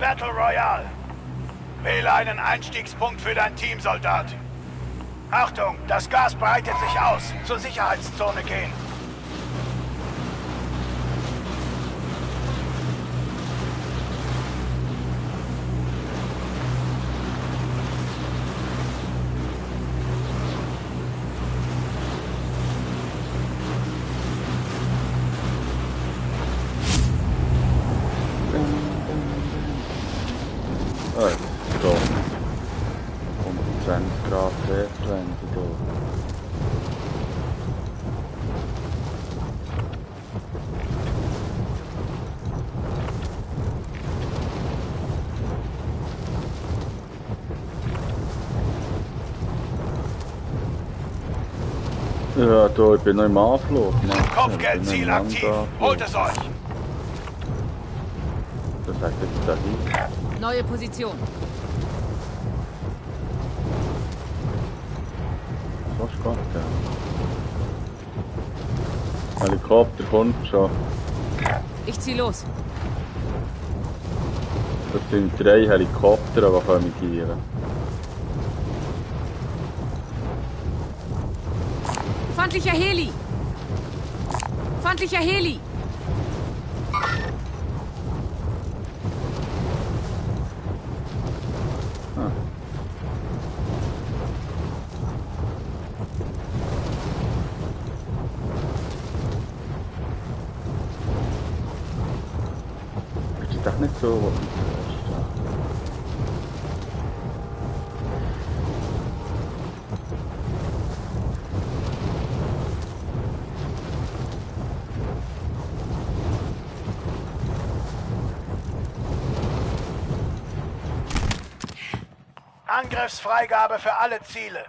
Battle Royale. Wähle einen Einstiegspunkt für dein Team, Soldat. Achtung, das Gas breitet sich aus. Zur Sicherheitszone gehen. So. 120 Grad Kehrtwende hier. Ja, da, ich bin noch im Anflug. Kopfgeldziel aktiv. Holt es euch. Das heißt jetzt dahin. Neue Position. So spannend, ja. Helikopter kommt schon. Ich zieh los. Das sind 3 Helikopter, die kommen hier. Feindlicher Heli! Feindlicher Heli! Ist doch nicht so, was ich Angriffsfreigabe für alle Ziele.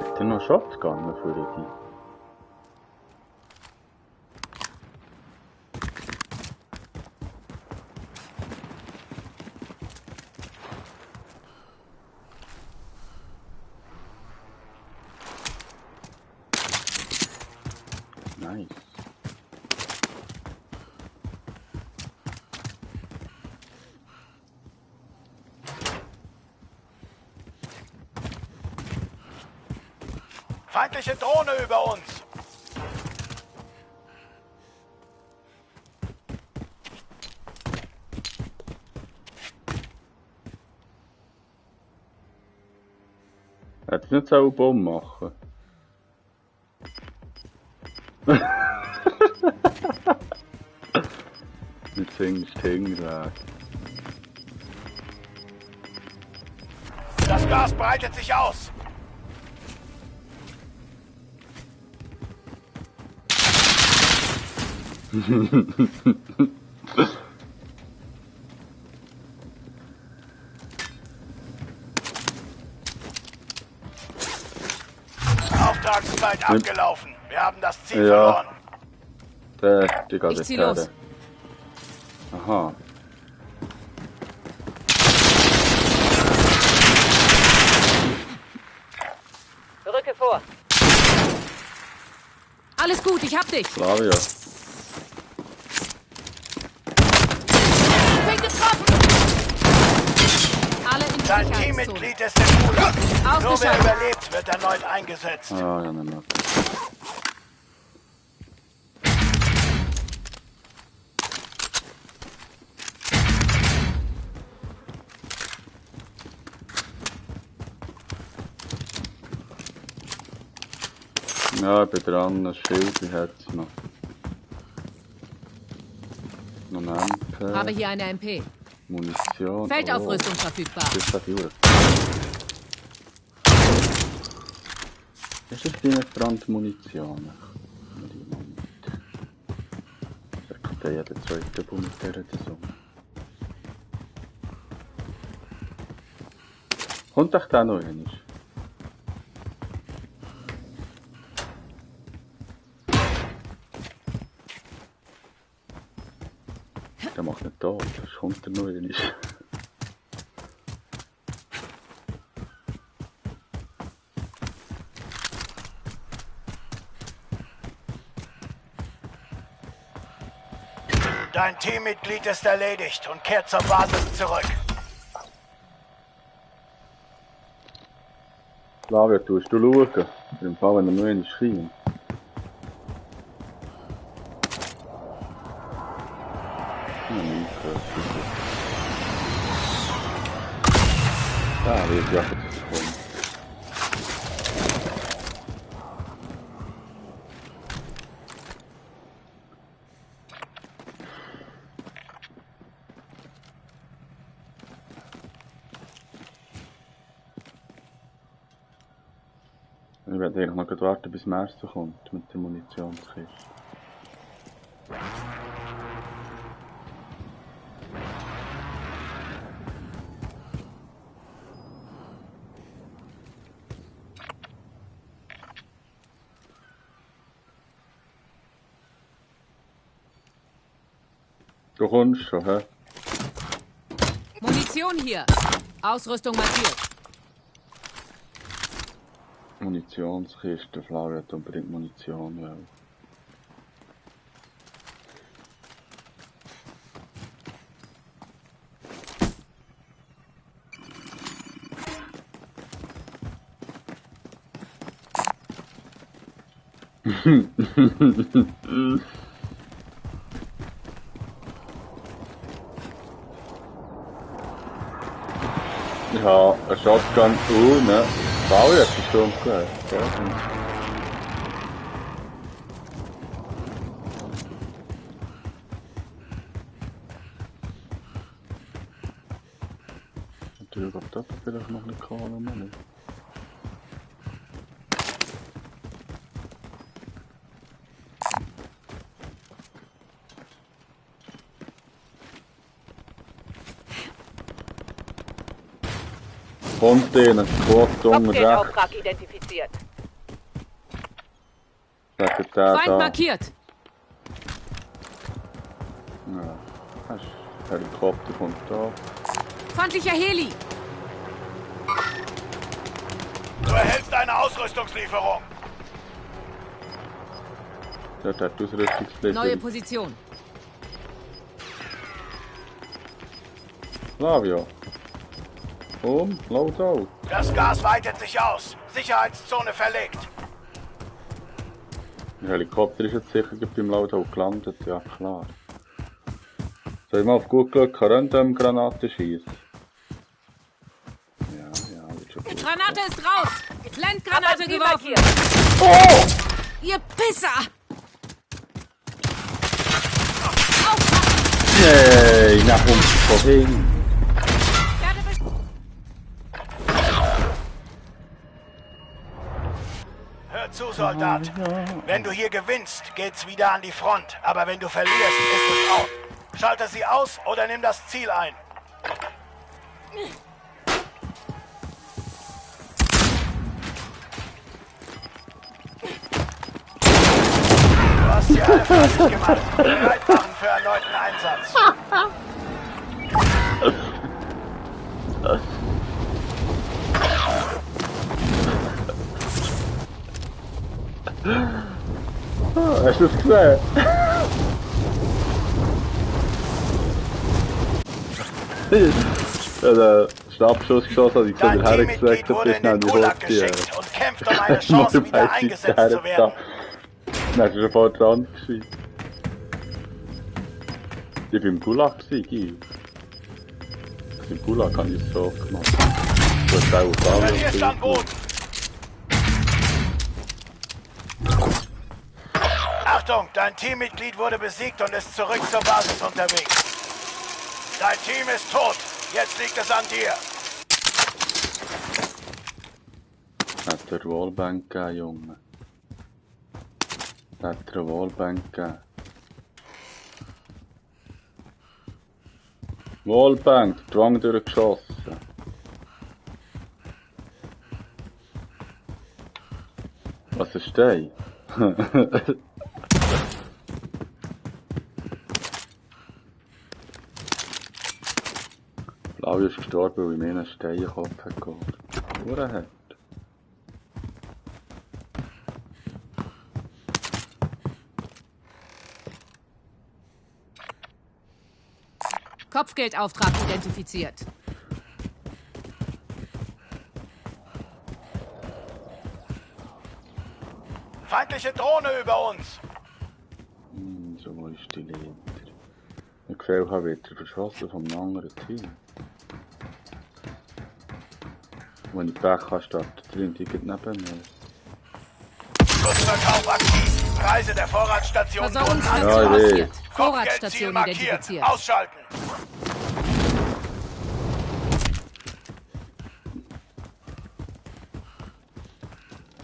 Ist denn noch Shots gegangen für die? Nice. Feindliche Drohne über uns. Hätte ich nicht so einen Bomben machen. Jetzt hängst du weg. Das Gas breitet sich aus. Auftragszeit abgelaufen. Wir haben das Ziel verloren. Die geht Ich jetzt zieh los. her. Aha. Rücke vor. Alles gut, ich hab dich! Flavia. Bin getroffen! Alle in Dein Sicherheitszone. Teammitglied ist im Gulag. Nur wer Ausgeschaltet. überlebt, wird erneut eingesetzt. Ah, ja, nein, nein. Ja, ich bin dran, ein Schild, wie hat es noch? Noch ein MP, Habe hier eine MP. Munition. Feldaufrüstung verfügbar. Das ist viel. Das ist deine Brandmunition. Da kommt ja jeder zweite Bund mit dieser Saison. Kommt doch da noch einmal. Der macht nicht da, das kommt er noch einmal. Dein Teammitglied ist erledigt und kehrt zur Basis zurück. Flavia, tust du schauen? Für den Fall, wenn er noch einmal schreien. Da wird ja jetzt kommen. Ich werde eigentlich noch warten, bis Mercer kommt mit der Munitionskiste. Du kommst schon, hä? Munition hier. Ausrüstung markiert. Munitionskiste, Flavio hat unbedingt Munition, ja. Ja, ein Shotgun, ne? Flavio hat die Sturm gehört, ja. Natürlich auf das vielleicht noch eine Kohle, Mann. Container, Quad unten rechts. Kopfgeldauftrag identifiziert. Sagt der Feind da. markiert. Ja, das ist Helikopter kommt da. Feindlicher Heli. Du erhältst eine Ausrüstungslieferung. Dort hat die Ausrüstungsliste. Neue Position. Flavio. Loadout. Das Gas weitet sich aus. Sicherheitszone verlegt. Der Helikopter ist jetzt sicher beim Loadout gelandet, ja klar. Soll ich mal auf gut Glück Random-Granaten schießen? Ja, wird schon gut. Granate ist raus. Blendgranate Ziel geworfen. markiert. Oh! Ihr Pisser. Yay, nach uns vorhin. Hör zu, Soldat. Wenn du hier gewinnst, geht's wieder an die Front. Aber wenn du verlierst, ist es out. Schalte sie aus oder nimm das Ziel ein. Du hast sie alle fertig gemacht. Bereit machen für erneuten Einsatz. Hast du es gesehen? Der Stabschuss geschossen, als ich so Dein wieder Teammitglied hergezeigt habe, wurde ist in den schnell die Gulag Hose. geschickt und kämpft um eine Chance, wieder eingesetzt zu werden. Dann hast du schon voll dran geschrieben. Ich war im Gulag, Gil. Im Gulag habe ich es so gemacht. Du hast auch auf Verlierst an Boden. Achtung, dein Teammitglied wurde besiegt und ist zurück zur Basis unterwegs. Dein Team ist tot. Jetzt liegt es an dir. Hat der Wallbank gegeben, Junge. Hat der Wallbank gegeben. Wallbank, Drang durchgeschossen. Was ist der? Flavio ist gestorben, weil ich mir einen Steinkopf geholt habe. Kopfgeldauftrag identifiziert. Feindliche Drohne über uns. So, wo ist die Leiter? Ich Gefühl habe wieder verschossen vom anderen Team. Wenn ich Pech habe, startet drin, die geht neben mir. Schussverkauf aktiv. Preise der Vorratsstation wurden Versorgungsstation Ja, markiert. Kopfgeldziel Vorratsstation markiert. identifiziert. Ausschalten.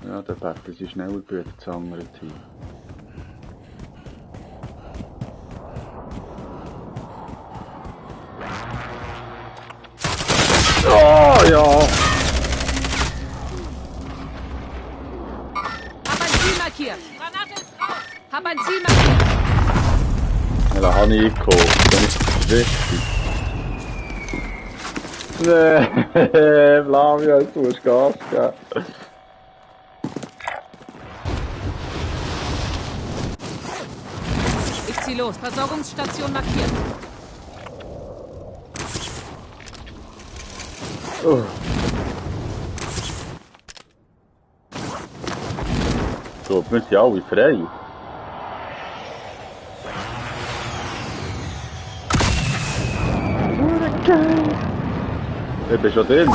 Ja, der Battle ist schneller bei das andere Team. Oh ja! Hab ein Ziel markiert. Granate ist raus. Hab ein Ziel markiert. Ja, da habe habe ich gekauft. Das ist wichtig. Nee, Flavio, du musst Gas geben. Ich zieh los. Versorgungsstation markiert. Oh. So, wir sind alle frei. Ich bin schon drin.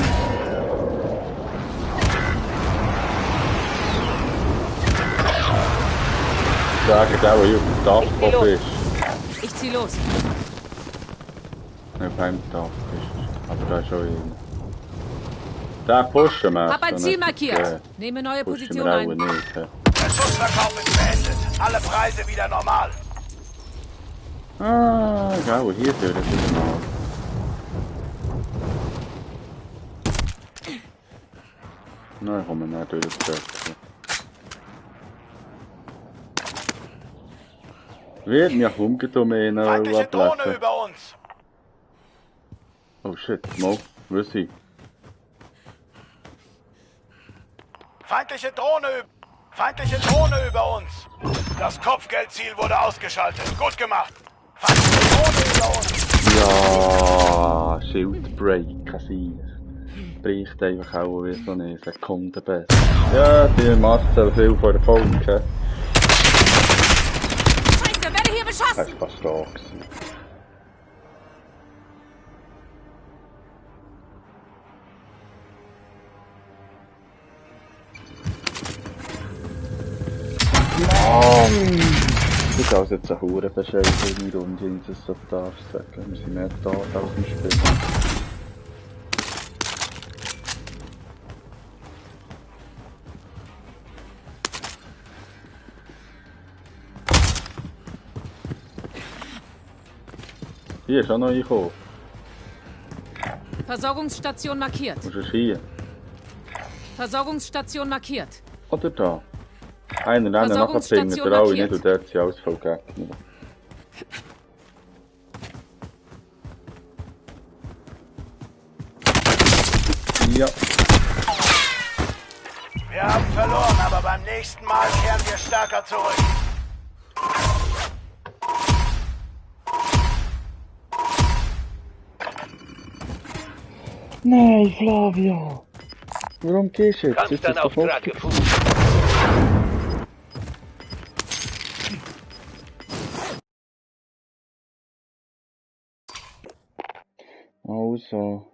Sagen der, der hier auf dem Dach ist. Ich zieh los. Nicht auf einem Dach ist. Aber da ist schon einer. Der pushen wir. Hab ein Ziel markiert. Nehme neue Pushen Position wir auch ein. nicht. He. Der Schussverkauf ist beendet. Alle Preise wieder normal. Ah, gell, hier durch das mal. Nein, kommen wir nicht durch das Bett. Wird mich umgetan in Feindliche Drohne Plätze. über uns. Oh shit, Mo, wo ist sie? Feindliche Drohne über uns. Das Kopfgeldziel wurde ausgeschaltet. Gut gemacht. Feindliche Drohne über uns. Ja, Schildbreak, kann sein. Bricht einfach auch wie so eine Sekunde besser. Ja, die macht so viel vor der Folge. Scheiße, werde hier Das beschossen! war fast da gewesen. Mann! Das ist also jetzt eine hure bescheidene Runde, wenn ich das so darf sagen. Wir sind mehr da als im Spiel. Hier ist auch noch eingekommen. Versorgungsstation markiert. Was ist hier? Versorgungsstation markiert. Oder da? Einer nachher findet ihr alle nicht und dort sind alles voll Gegner. Ja. Wir haben verloren, aber beim nächsten Mal kehren wir stärker zurück. Nein, Flavio! Warum gehst du jetzt? Jetzt ist doch Auftrag nicht gefunden. Also.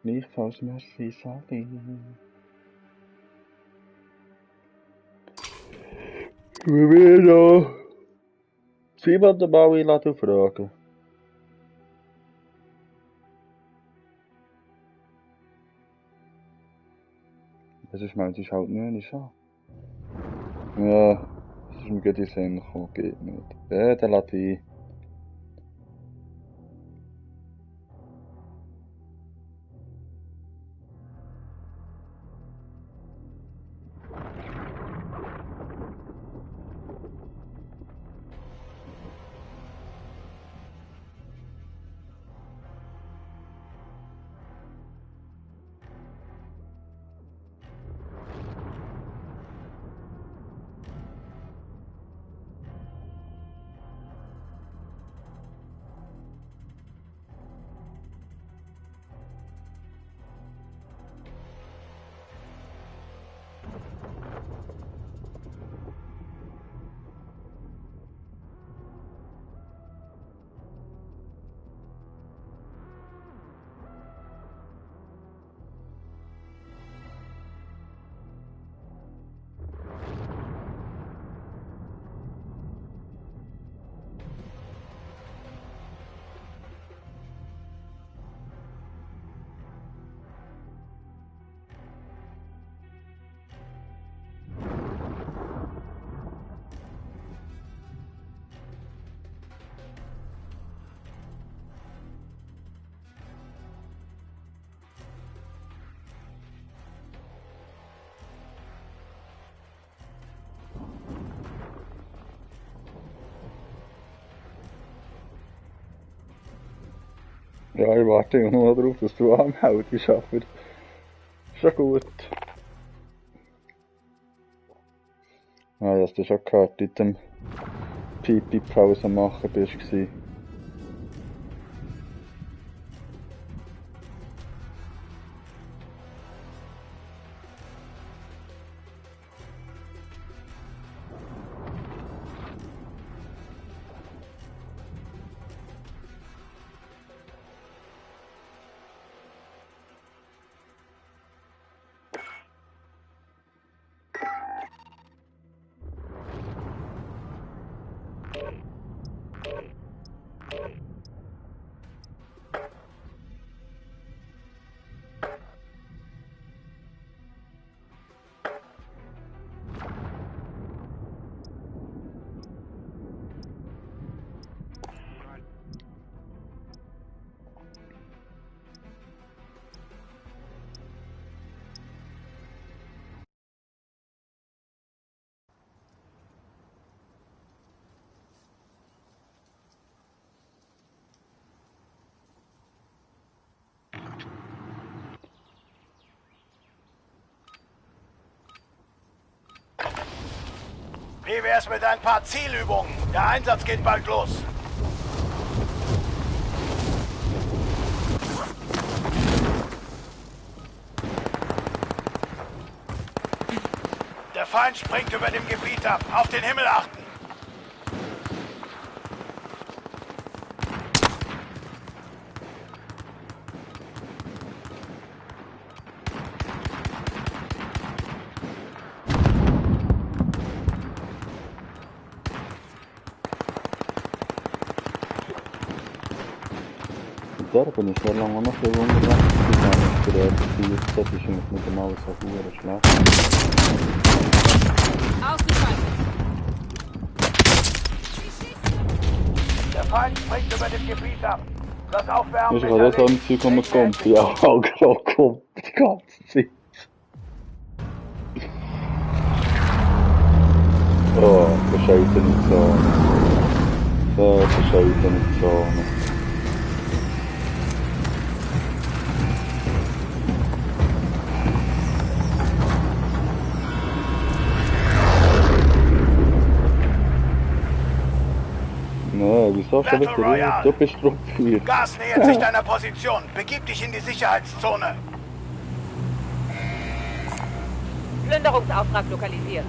Gleichfalls merci, Sally. Wir werden noch Simon den Bau einladen fragen. Sonst meldet sich halt nicht an. Ja, das ist mir gerade in den Sinn gekommen, geht nicht. Ja, dann lade ich ein. Ja, ich warte nur darauf, dass du anmeldest, aber schon gut. Ah, ja, hast du schon gehört, in dem Pipi-Pause machen bist du. Wie wär's mit ein paar Zielübungen? Der Einsatz geht bald los. Der Feind springt über dem Gebiet ab. Auf den Himmel achten. Da bin ich sehr lange noch so unterwegs. Ich habe nicht das ist nicht einmal so schlecht. Ausgeschaltet. Der Feind springt über dem Gebiet ab. Das Aufwärmen Das ist gerade so ein Zeug, wo man kommt. Ja, gerade kommt die ganze Zeit. Oh, verscheiße nicht so. So, verscheiße nicht so. Nee, wieso schon wieder? Du bist gruppiert. Gas nähert sich deiner Position. Begib dich in die Sicherheitszone. Plünderungsauftrag lokalisiert.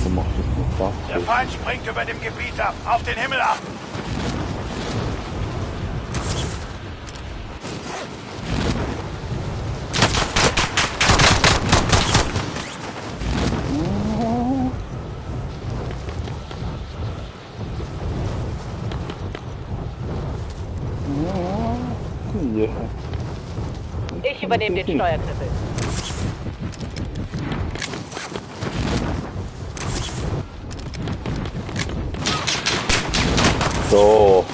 Du machst es nicht fast. Der Feind springt über dem Gebiet ab. Auf den Himmel achten. Ja. Ich übernehme den Steuerknüppel. So.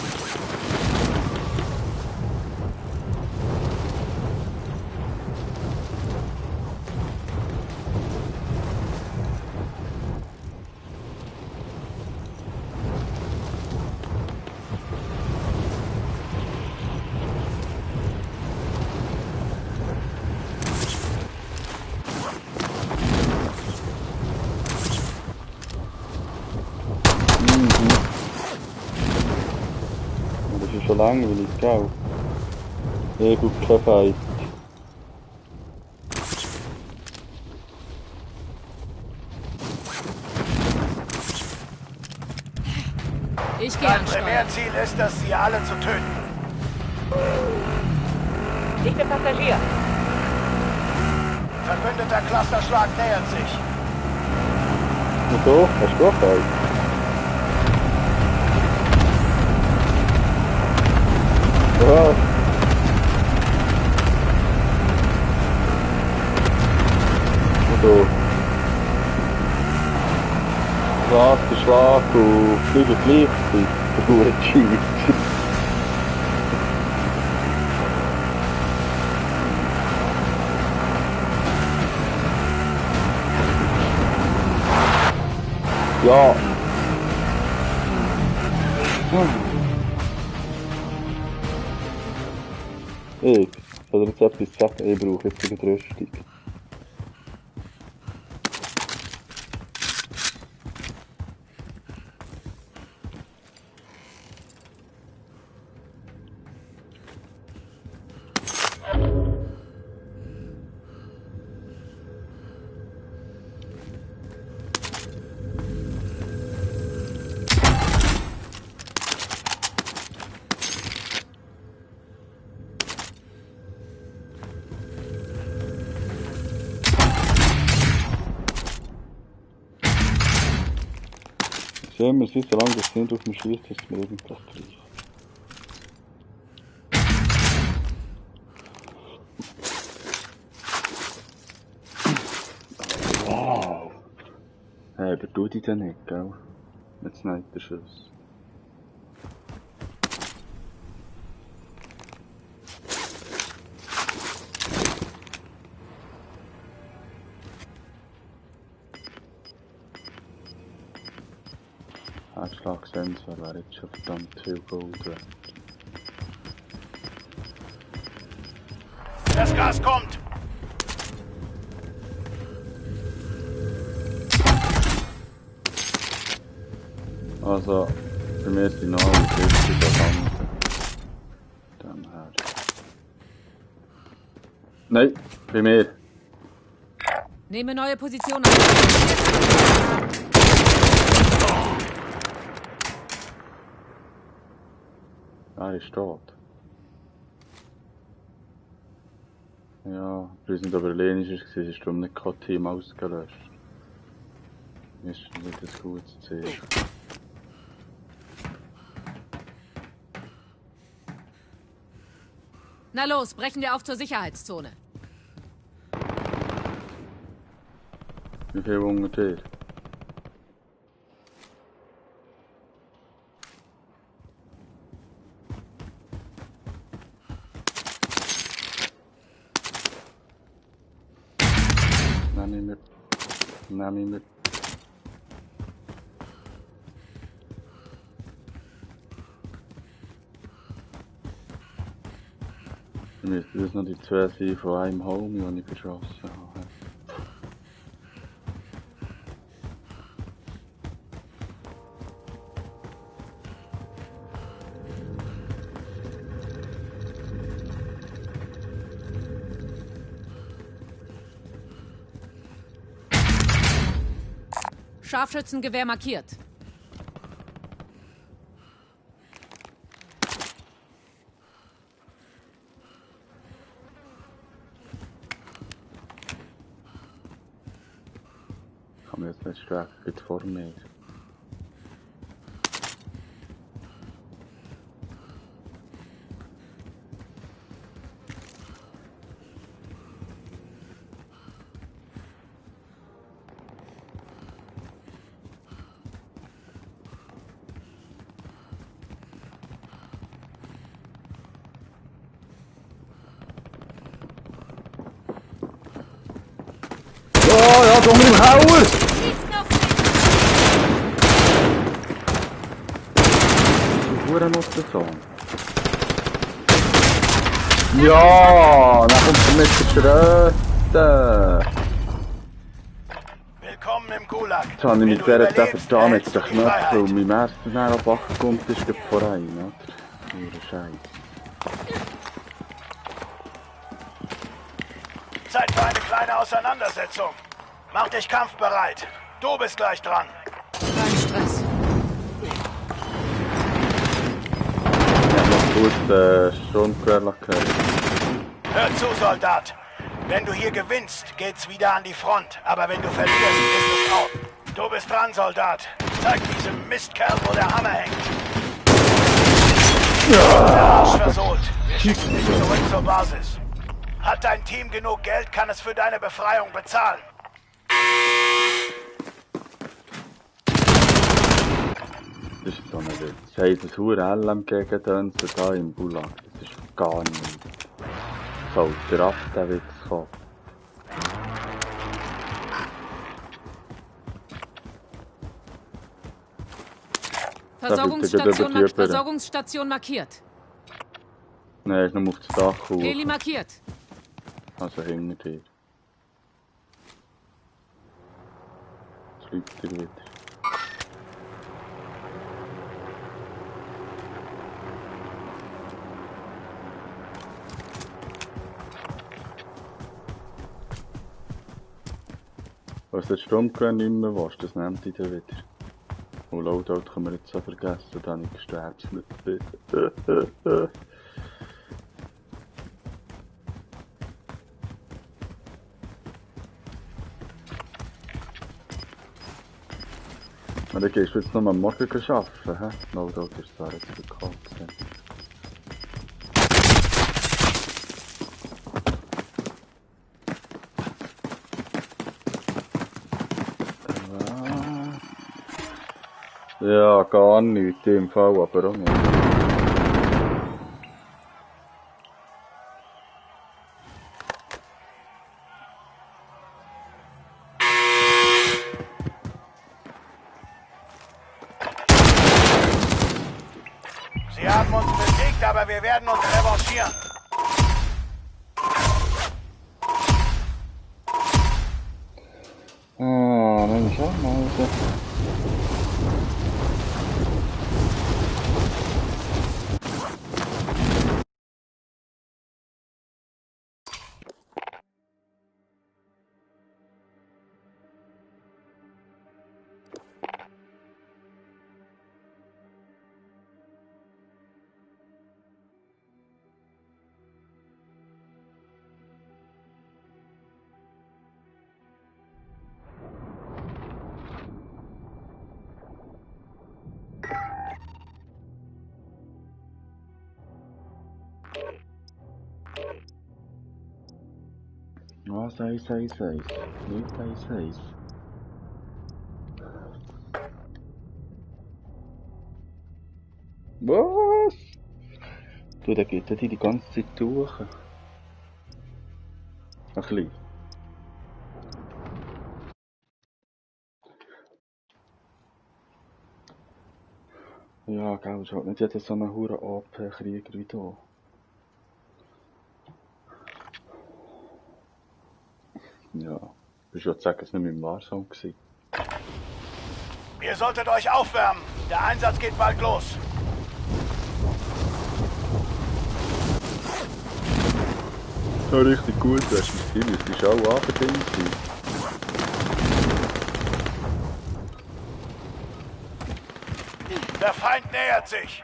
Das ist schon langweilig, gell? Gut, kein Fight. Ich gehe Dein ansteuern. Primärziel ist es, sie alle zu töten. Ich bin Passagier. Verbündeter Clusterschlag nähert sich. Und so, hast du auch Fight? Ja. So. Schlag und fliegen gleichzeitig. Gut Scheiß. Ja. Ich soll dir jetzt etwas sagen? Ich brauche jetzt eine Rüstung. Sehen wir, solange das nicht auf mich schießt, ist es mir irgendwas gleich. Wow! Hey, aber tu dich denn nicht, gell? Jetzt nicht der Schuss. Herzschlagsensor wäre jetzt schon verdammt viel Gold wert. Das Gas kommt! Also, bei mir ist die Nahrung richtig verdammt. Dann her. Nein, bei mir. Nehme neue Position ein. Er ist tot. Ja, ich weiß nicht, ob er allein war, ist darum nicht kein Team ausgelöscht. Ist nicht ein gutes Ziel. Na los, brechen wir auf zur Sicherheitszone. Wie viel ungefähr? Nehm ich mit. Müsste das noch die zwei sein von einem Homie, den ich beschossen habe. Scharfschützengewehr markiert. Ich kann mir jetzt nicht strecken, geht vor mir. Oh ja, da mit dem Hauen! Schießt auf mich! Du Hurenmuttersohn. Ja, dann kommt er mit der Schröte. Willkommen im Gulag. Jetzt habe ich Wenn mit du dieser überlebst, da mit erhältst den du die Knöpfen, Freiheit. und mein Messer dann auf 8 kommt, ist gerade vorein, oder? Pure Scheiße. Zeit für eine kleine Auseinandersetzung. Mach dich kampfbereit. Du bist gleich dran. Kein Stress. Ich habe noch gut Sturmgewehr gehört. Hör zu, Soldat. Wenn du hier gewinnst, geht's wieder an die Front. Aber wenn du verlierst, ist es out. Du bist dran, Soldat. Zeig diesem Mistkerl, wo der Hammer hängt. Der Arsch versohlt. Wir schicken dich zurück zur Basis. Hat dein Team genug Geld, kann es für deine Befreiung bezahlen. Das ist so ein Witz. Sie haben das hure LMG-Gedönse da im Gulag. Das ist gar nicht. So, der ab, der Witz kommt. Versorgungsstation markiert. Nein, ist nur auf das Dach hoch. Heli markiert. Also hinter dir. Jetzt liegt er wieder. Was das Stromgewinn nicht mehr willst, das nimmt dich dann wieder. Und Loadout können wir jetzt so vergessen, dann habe ich gesterbt mit Und dann gehst du jetzt noch am Morgen arbeiten, hä? Loadout ist zwar jetzt bekannt. Ja, gar nichts im Fall, aber auch nicht. Sie haben uns besiegt, aber wir werden uns revanchieren. Dann schau mal. Was 111? Nicht 111. Was? Du, da geht er die ganze Zeit durch. Ein bisschen. Ja, gell, es hat nicht jeder so einen hohen AP-Krieger wie da. Ja, ich würde sagen, es war nicht im Warzone. Ihr solltet euch aufwärmen. Der Einsatz geht bald los. Ja, richtig gut, du hast mein Team, es ist auch abgedingt sein. Der Feind nähert sich.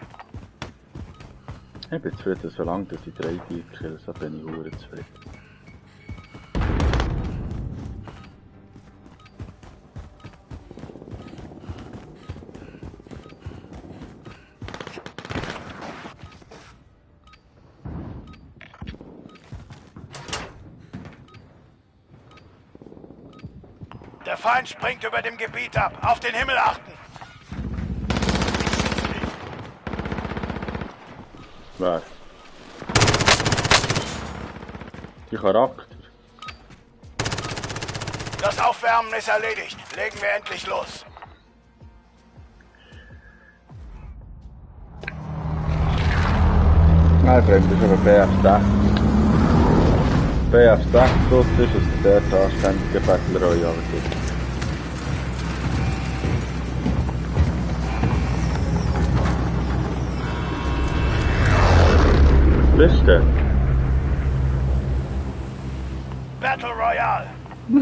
Ich bin zufrieden, solange dass ich 3 kills, dann bin ich verdammt zufrieden. Der Feind springt über dem Gebiet ab. Auf den Himmel achten. Wer? Die Charakter. Das Aufwärmen ist erledigt. Legen wir endlich los. Nein, Freund, das ist aber BF6. BF6, das ist es, der anständige Battle Royale gibt. Bist du? Battle Royale.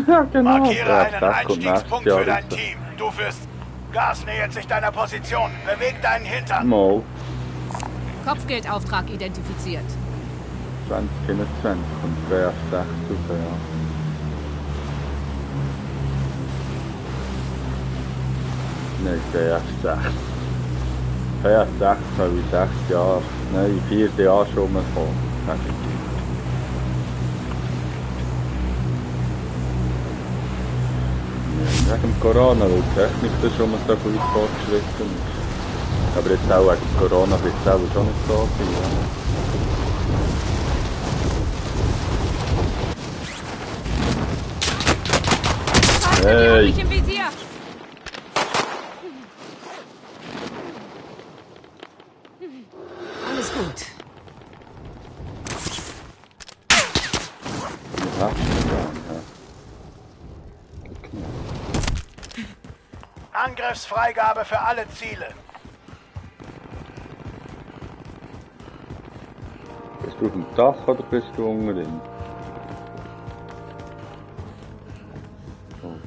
Ja, genau. Markiere einen BF6 Einstiegspunkt für dein Team. Du führst. Gas nähert sich deiner Position. Beweg deinen Hintern. Mal. Kopfgeldauftrag identifiziert. 2021 und BF6 raus, ja. Nein, BF6. BF6 soll in 6 Jahren, nein, in 4 Jahren schon kommen. Wegen dem Corona, weil die Technik da schon mal so gut fortgeschritten ist. Aber jetzt auch wegen Corona wird es auch schon nicht so sein. Ja. Hey. Im Visier. Gut. Ja, ja. Angriffsfreigabe für alle Ziele. Bist du auf dem Dach oder bist du unten drin? Gut.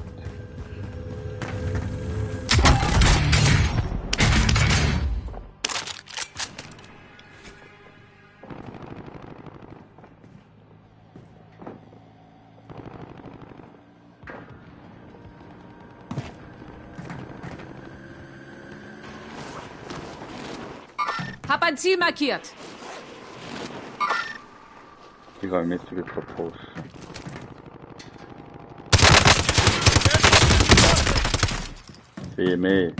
Hab ein Ziel markiert. Ich habe mich jetzt verpasst. Viel mehr.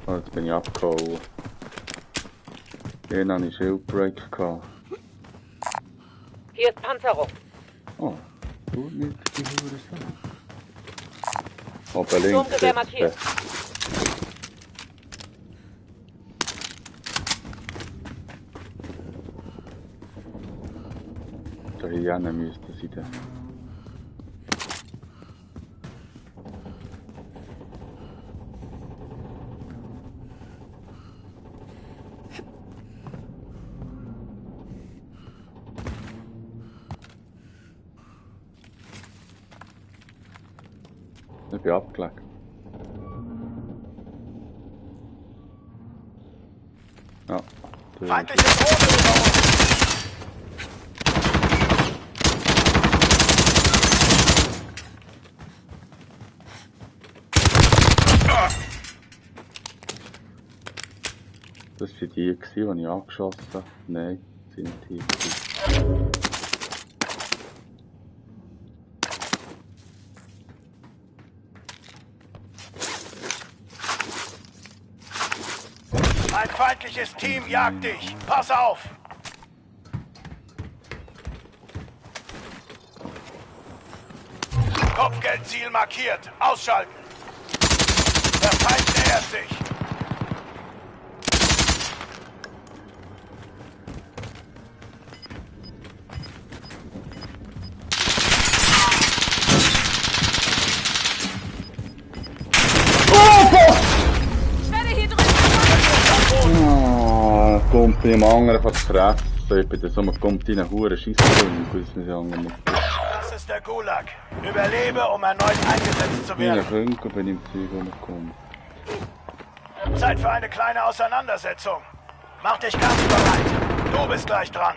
Oh, jetzt bin ich abgehauen. Hier hatte ich Schildbreak gehabt. Hier ist Panzerung. Oh, gut nicht die Hure sein. Oben links. Sturmgewehr markiert. Da hier müsste sie dann. Ich bin abgelegt. Ja. Feindliche Drohne über uns. Das waren die, die ich angeschossen habe. Nein, das sind nicht die. Ein feindliches Team jagt dich. Pass auf. Kopfgeldziel markiert. Ausschalten. Der Feind nähert sich. Ich werde hier drüben. Ah, kommt bei dem anderen fast fressen. Ich bin so einem kommt in einen Huren Scheissfilm. Ich weiß nicht, anderen nicht. Das ist der Gulag. Überlebe, um erneut eingesetzt zu Wie ein werden. Funken bin ich im Zeug rumgekommen. Zeit für eine kleine Auseinandersetzung. Mach dich kampfbereit. Du bist gleich dran.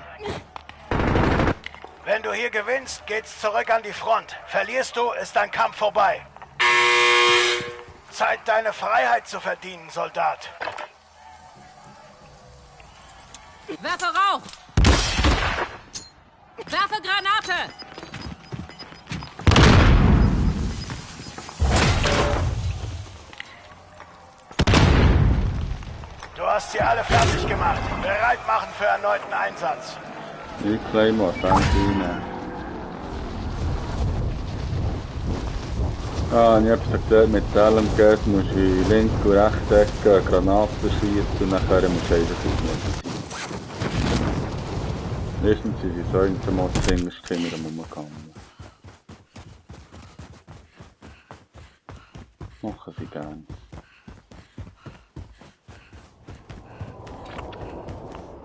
Wenn du hier gewinnst, geht's zurück an die Front. Verlierst du, ist dein Kampf vorbei. Zeit, deine Freiheit zu verdienen, Soldat. Werfe Rauch. Werfe Granate. Du hast sie alle fertig gemacht. Bereit machen für erneuten Einsatz. Ich klein mal, danke Ihnen. Ah, ich hab's gesagt, mit allem geht, musst du in linke und rechte Ecke eine Granate schießen und nachher musst du einfach ausnehmen. Erstens sind sie so in der Mordfinger rumgegangen. Machen sie gern.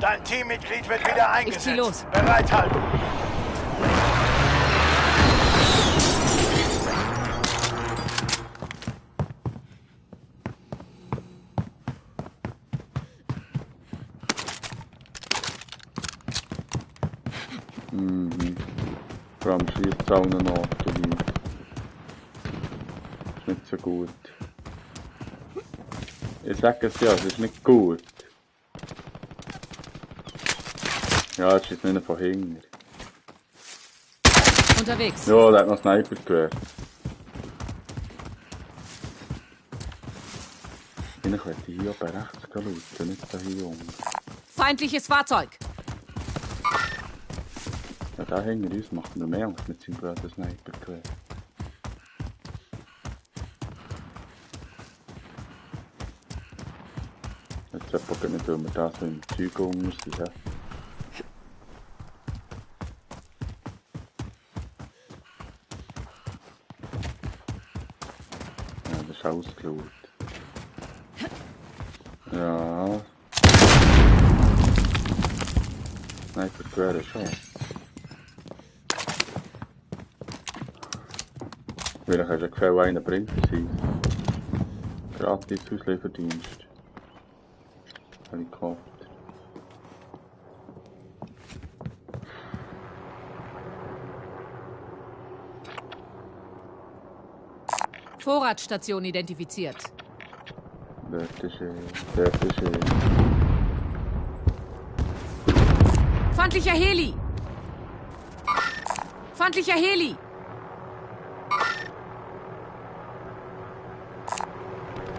Dein Teammitglied wird wieder eingesetzt. zieh los. Bereithalten. Vor allem schießt es auch noch nach. Ist nicht so gut. Ich sage es ja, es ist nicht gut. Ja, jetzt ist nicht von hinten. Unterwegs. Ja, der hat noch Sniper gehört. Ich werde hier oben rechts schauen, nicht da hier unten. Feindliches Fahrzeug. Ja, da hinter uns macht mir mehr Angst mit seinem blöden Sniper gehört. Jetzt jemand nicht, weil wir da so im Zeug unten sind. Ja. Ja, das ist ausgeschaut. Ja. Sniper-Gewehr schon. Vielleicht hast du ein Gefühl, einer bringt es uns. Gratis Auslieferdienst. Helikopter. Vorratsstation identifiziert. Dort ist er. Dort ist er. Feindlicher Heli! Feindlicher Heli!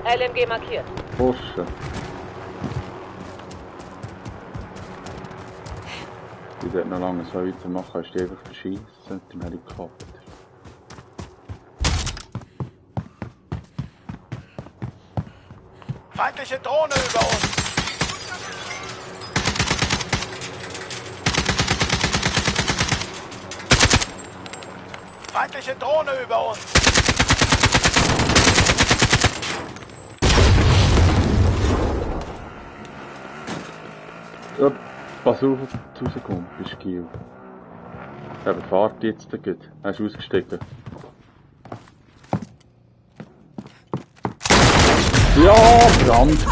LMG markiert. Bursche. Die dort noch lange so weitermachen, kannst du die einfach verschießen mit dem Helikopter. Feindliche Drohne über uns. Feindliche Drohne über uns. Ja, pass auf, dass du rauskommst, bist Kiel. Eben, fahrt jetzt gut. Hast du ausgestiegen? Ja, Brand!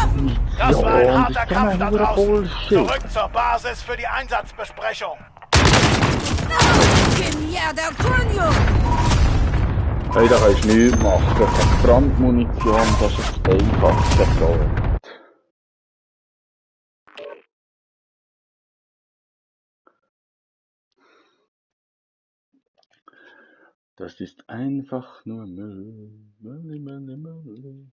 Das war ein Ja, harter das ist Kampf da doch ein draußen. Bullshit. Zurück zur Basis für die Einsatzbesprechung. Hey, da kannst du nichts machen. Das ist Brandmunition, das ist das Einfachste so. Das ist einfach nur Müll. Müll, Müll, Müll.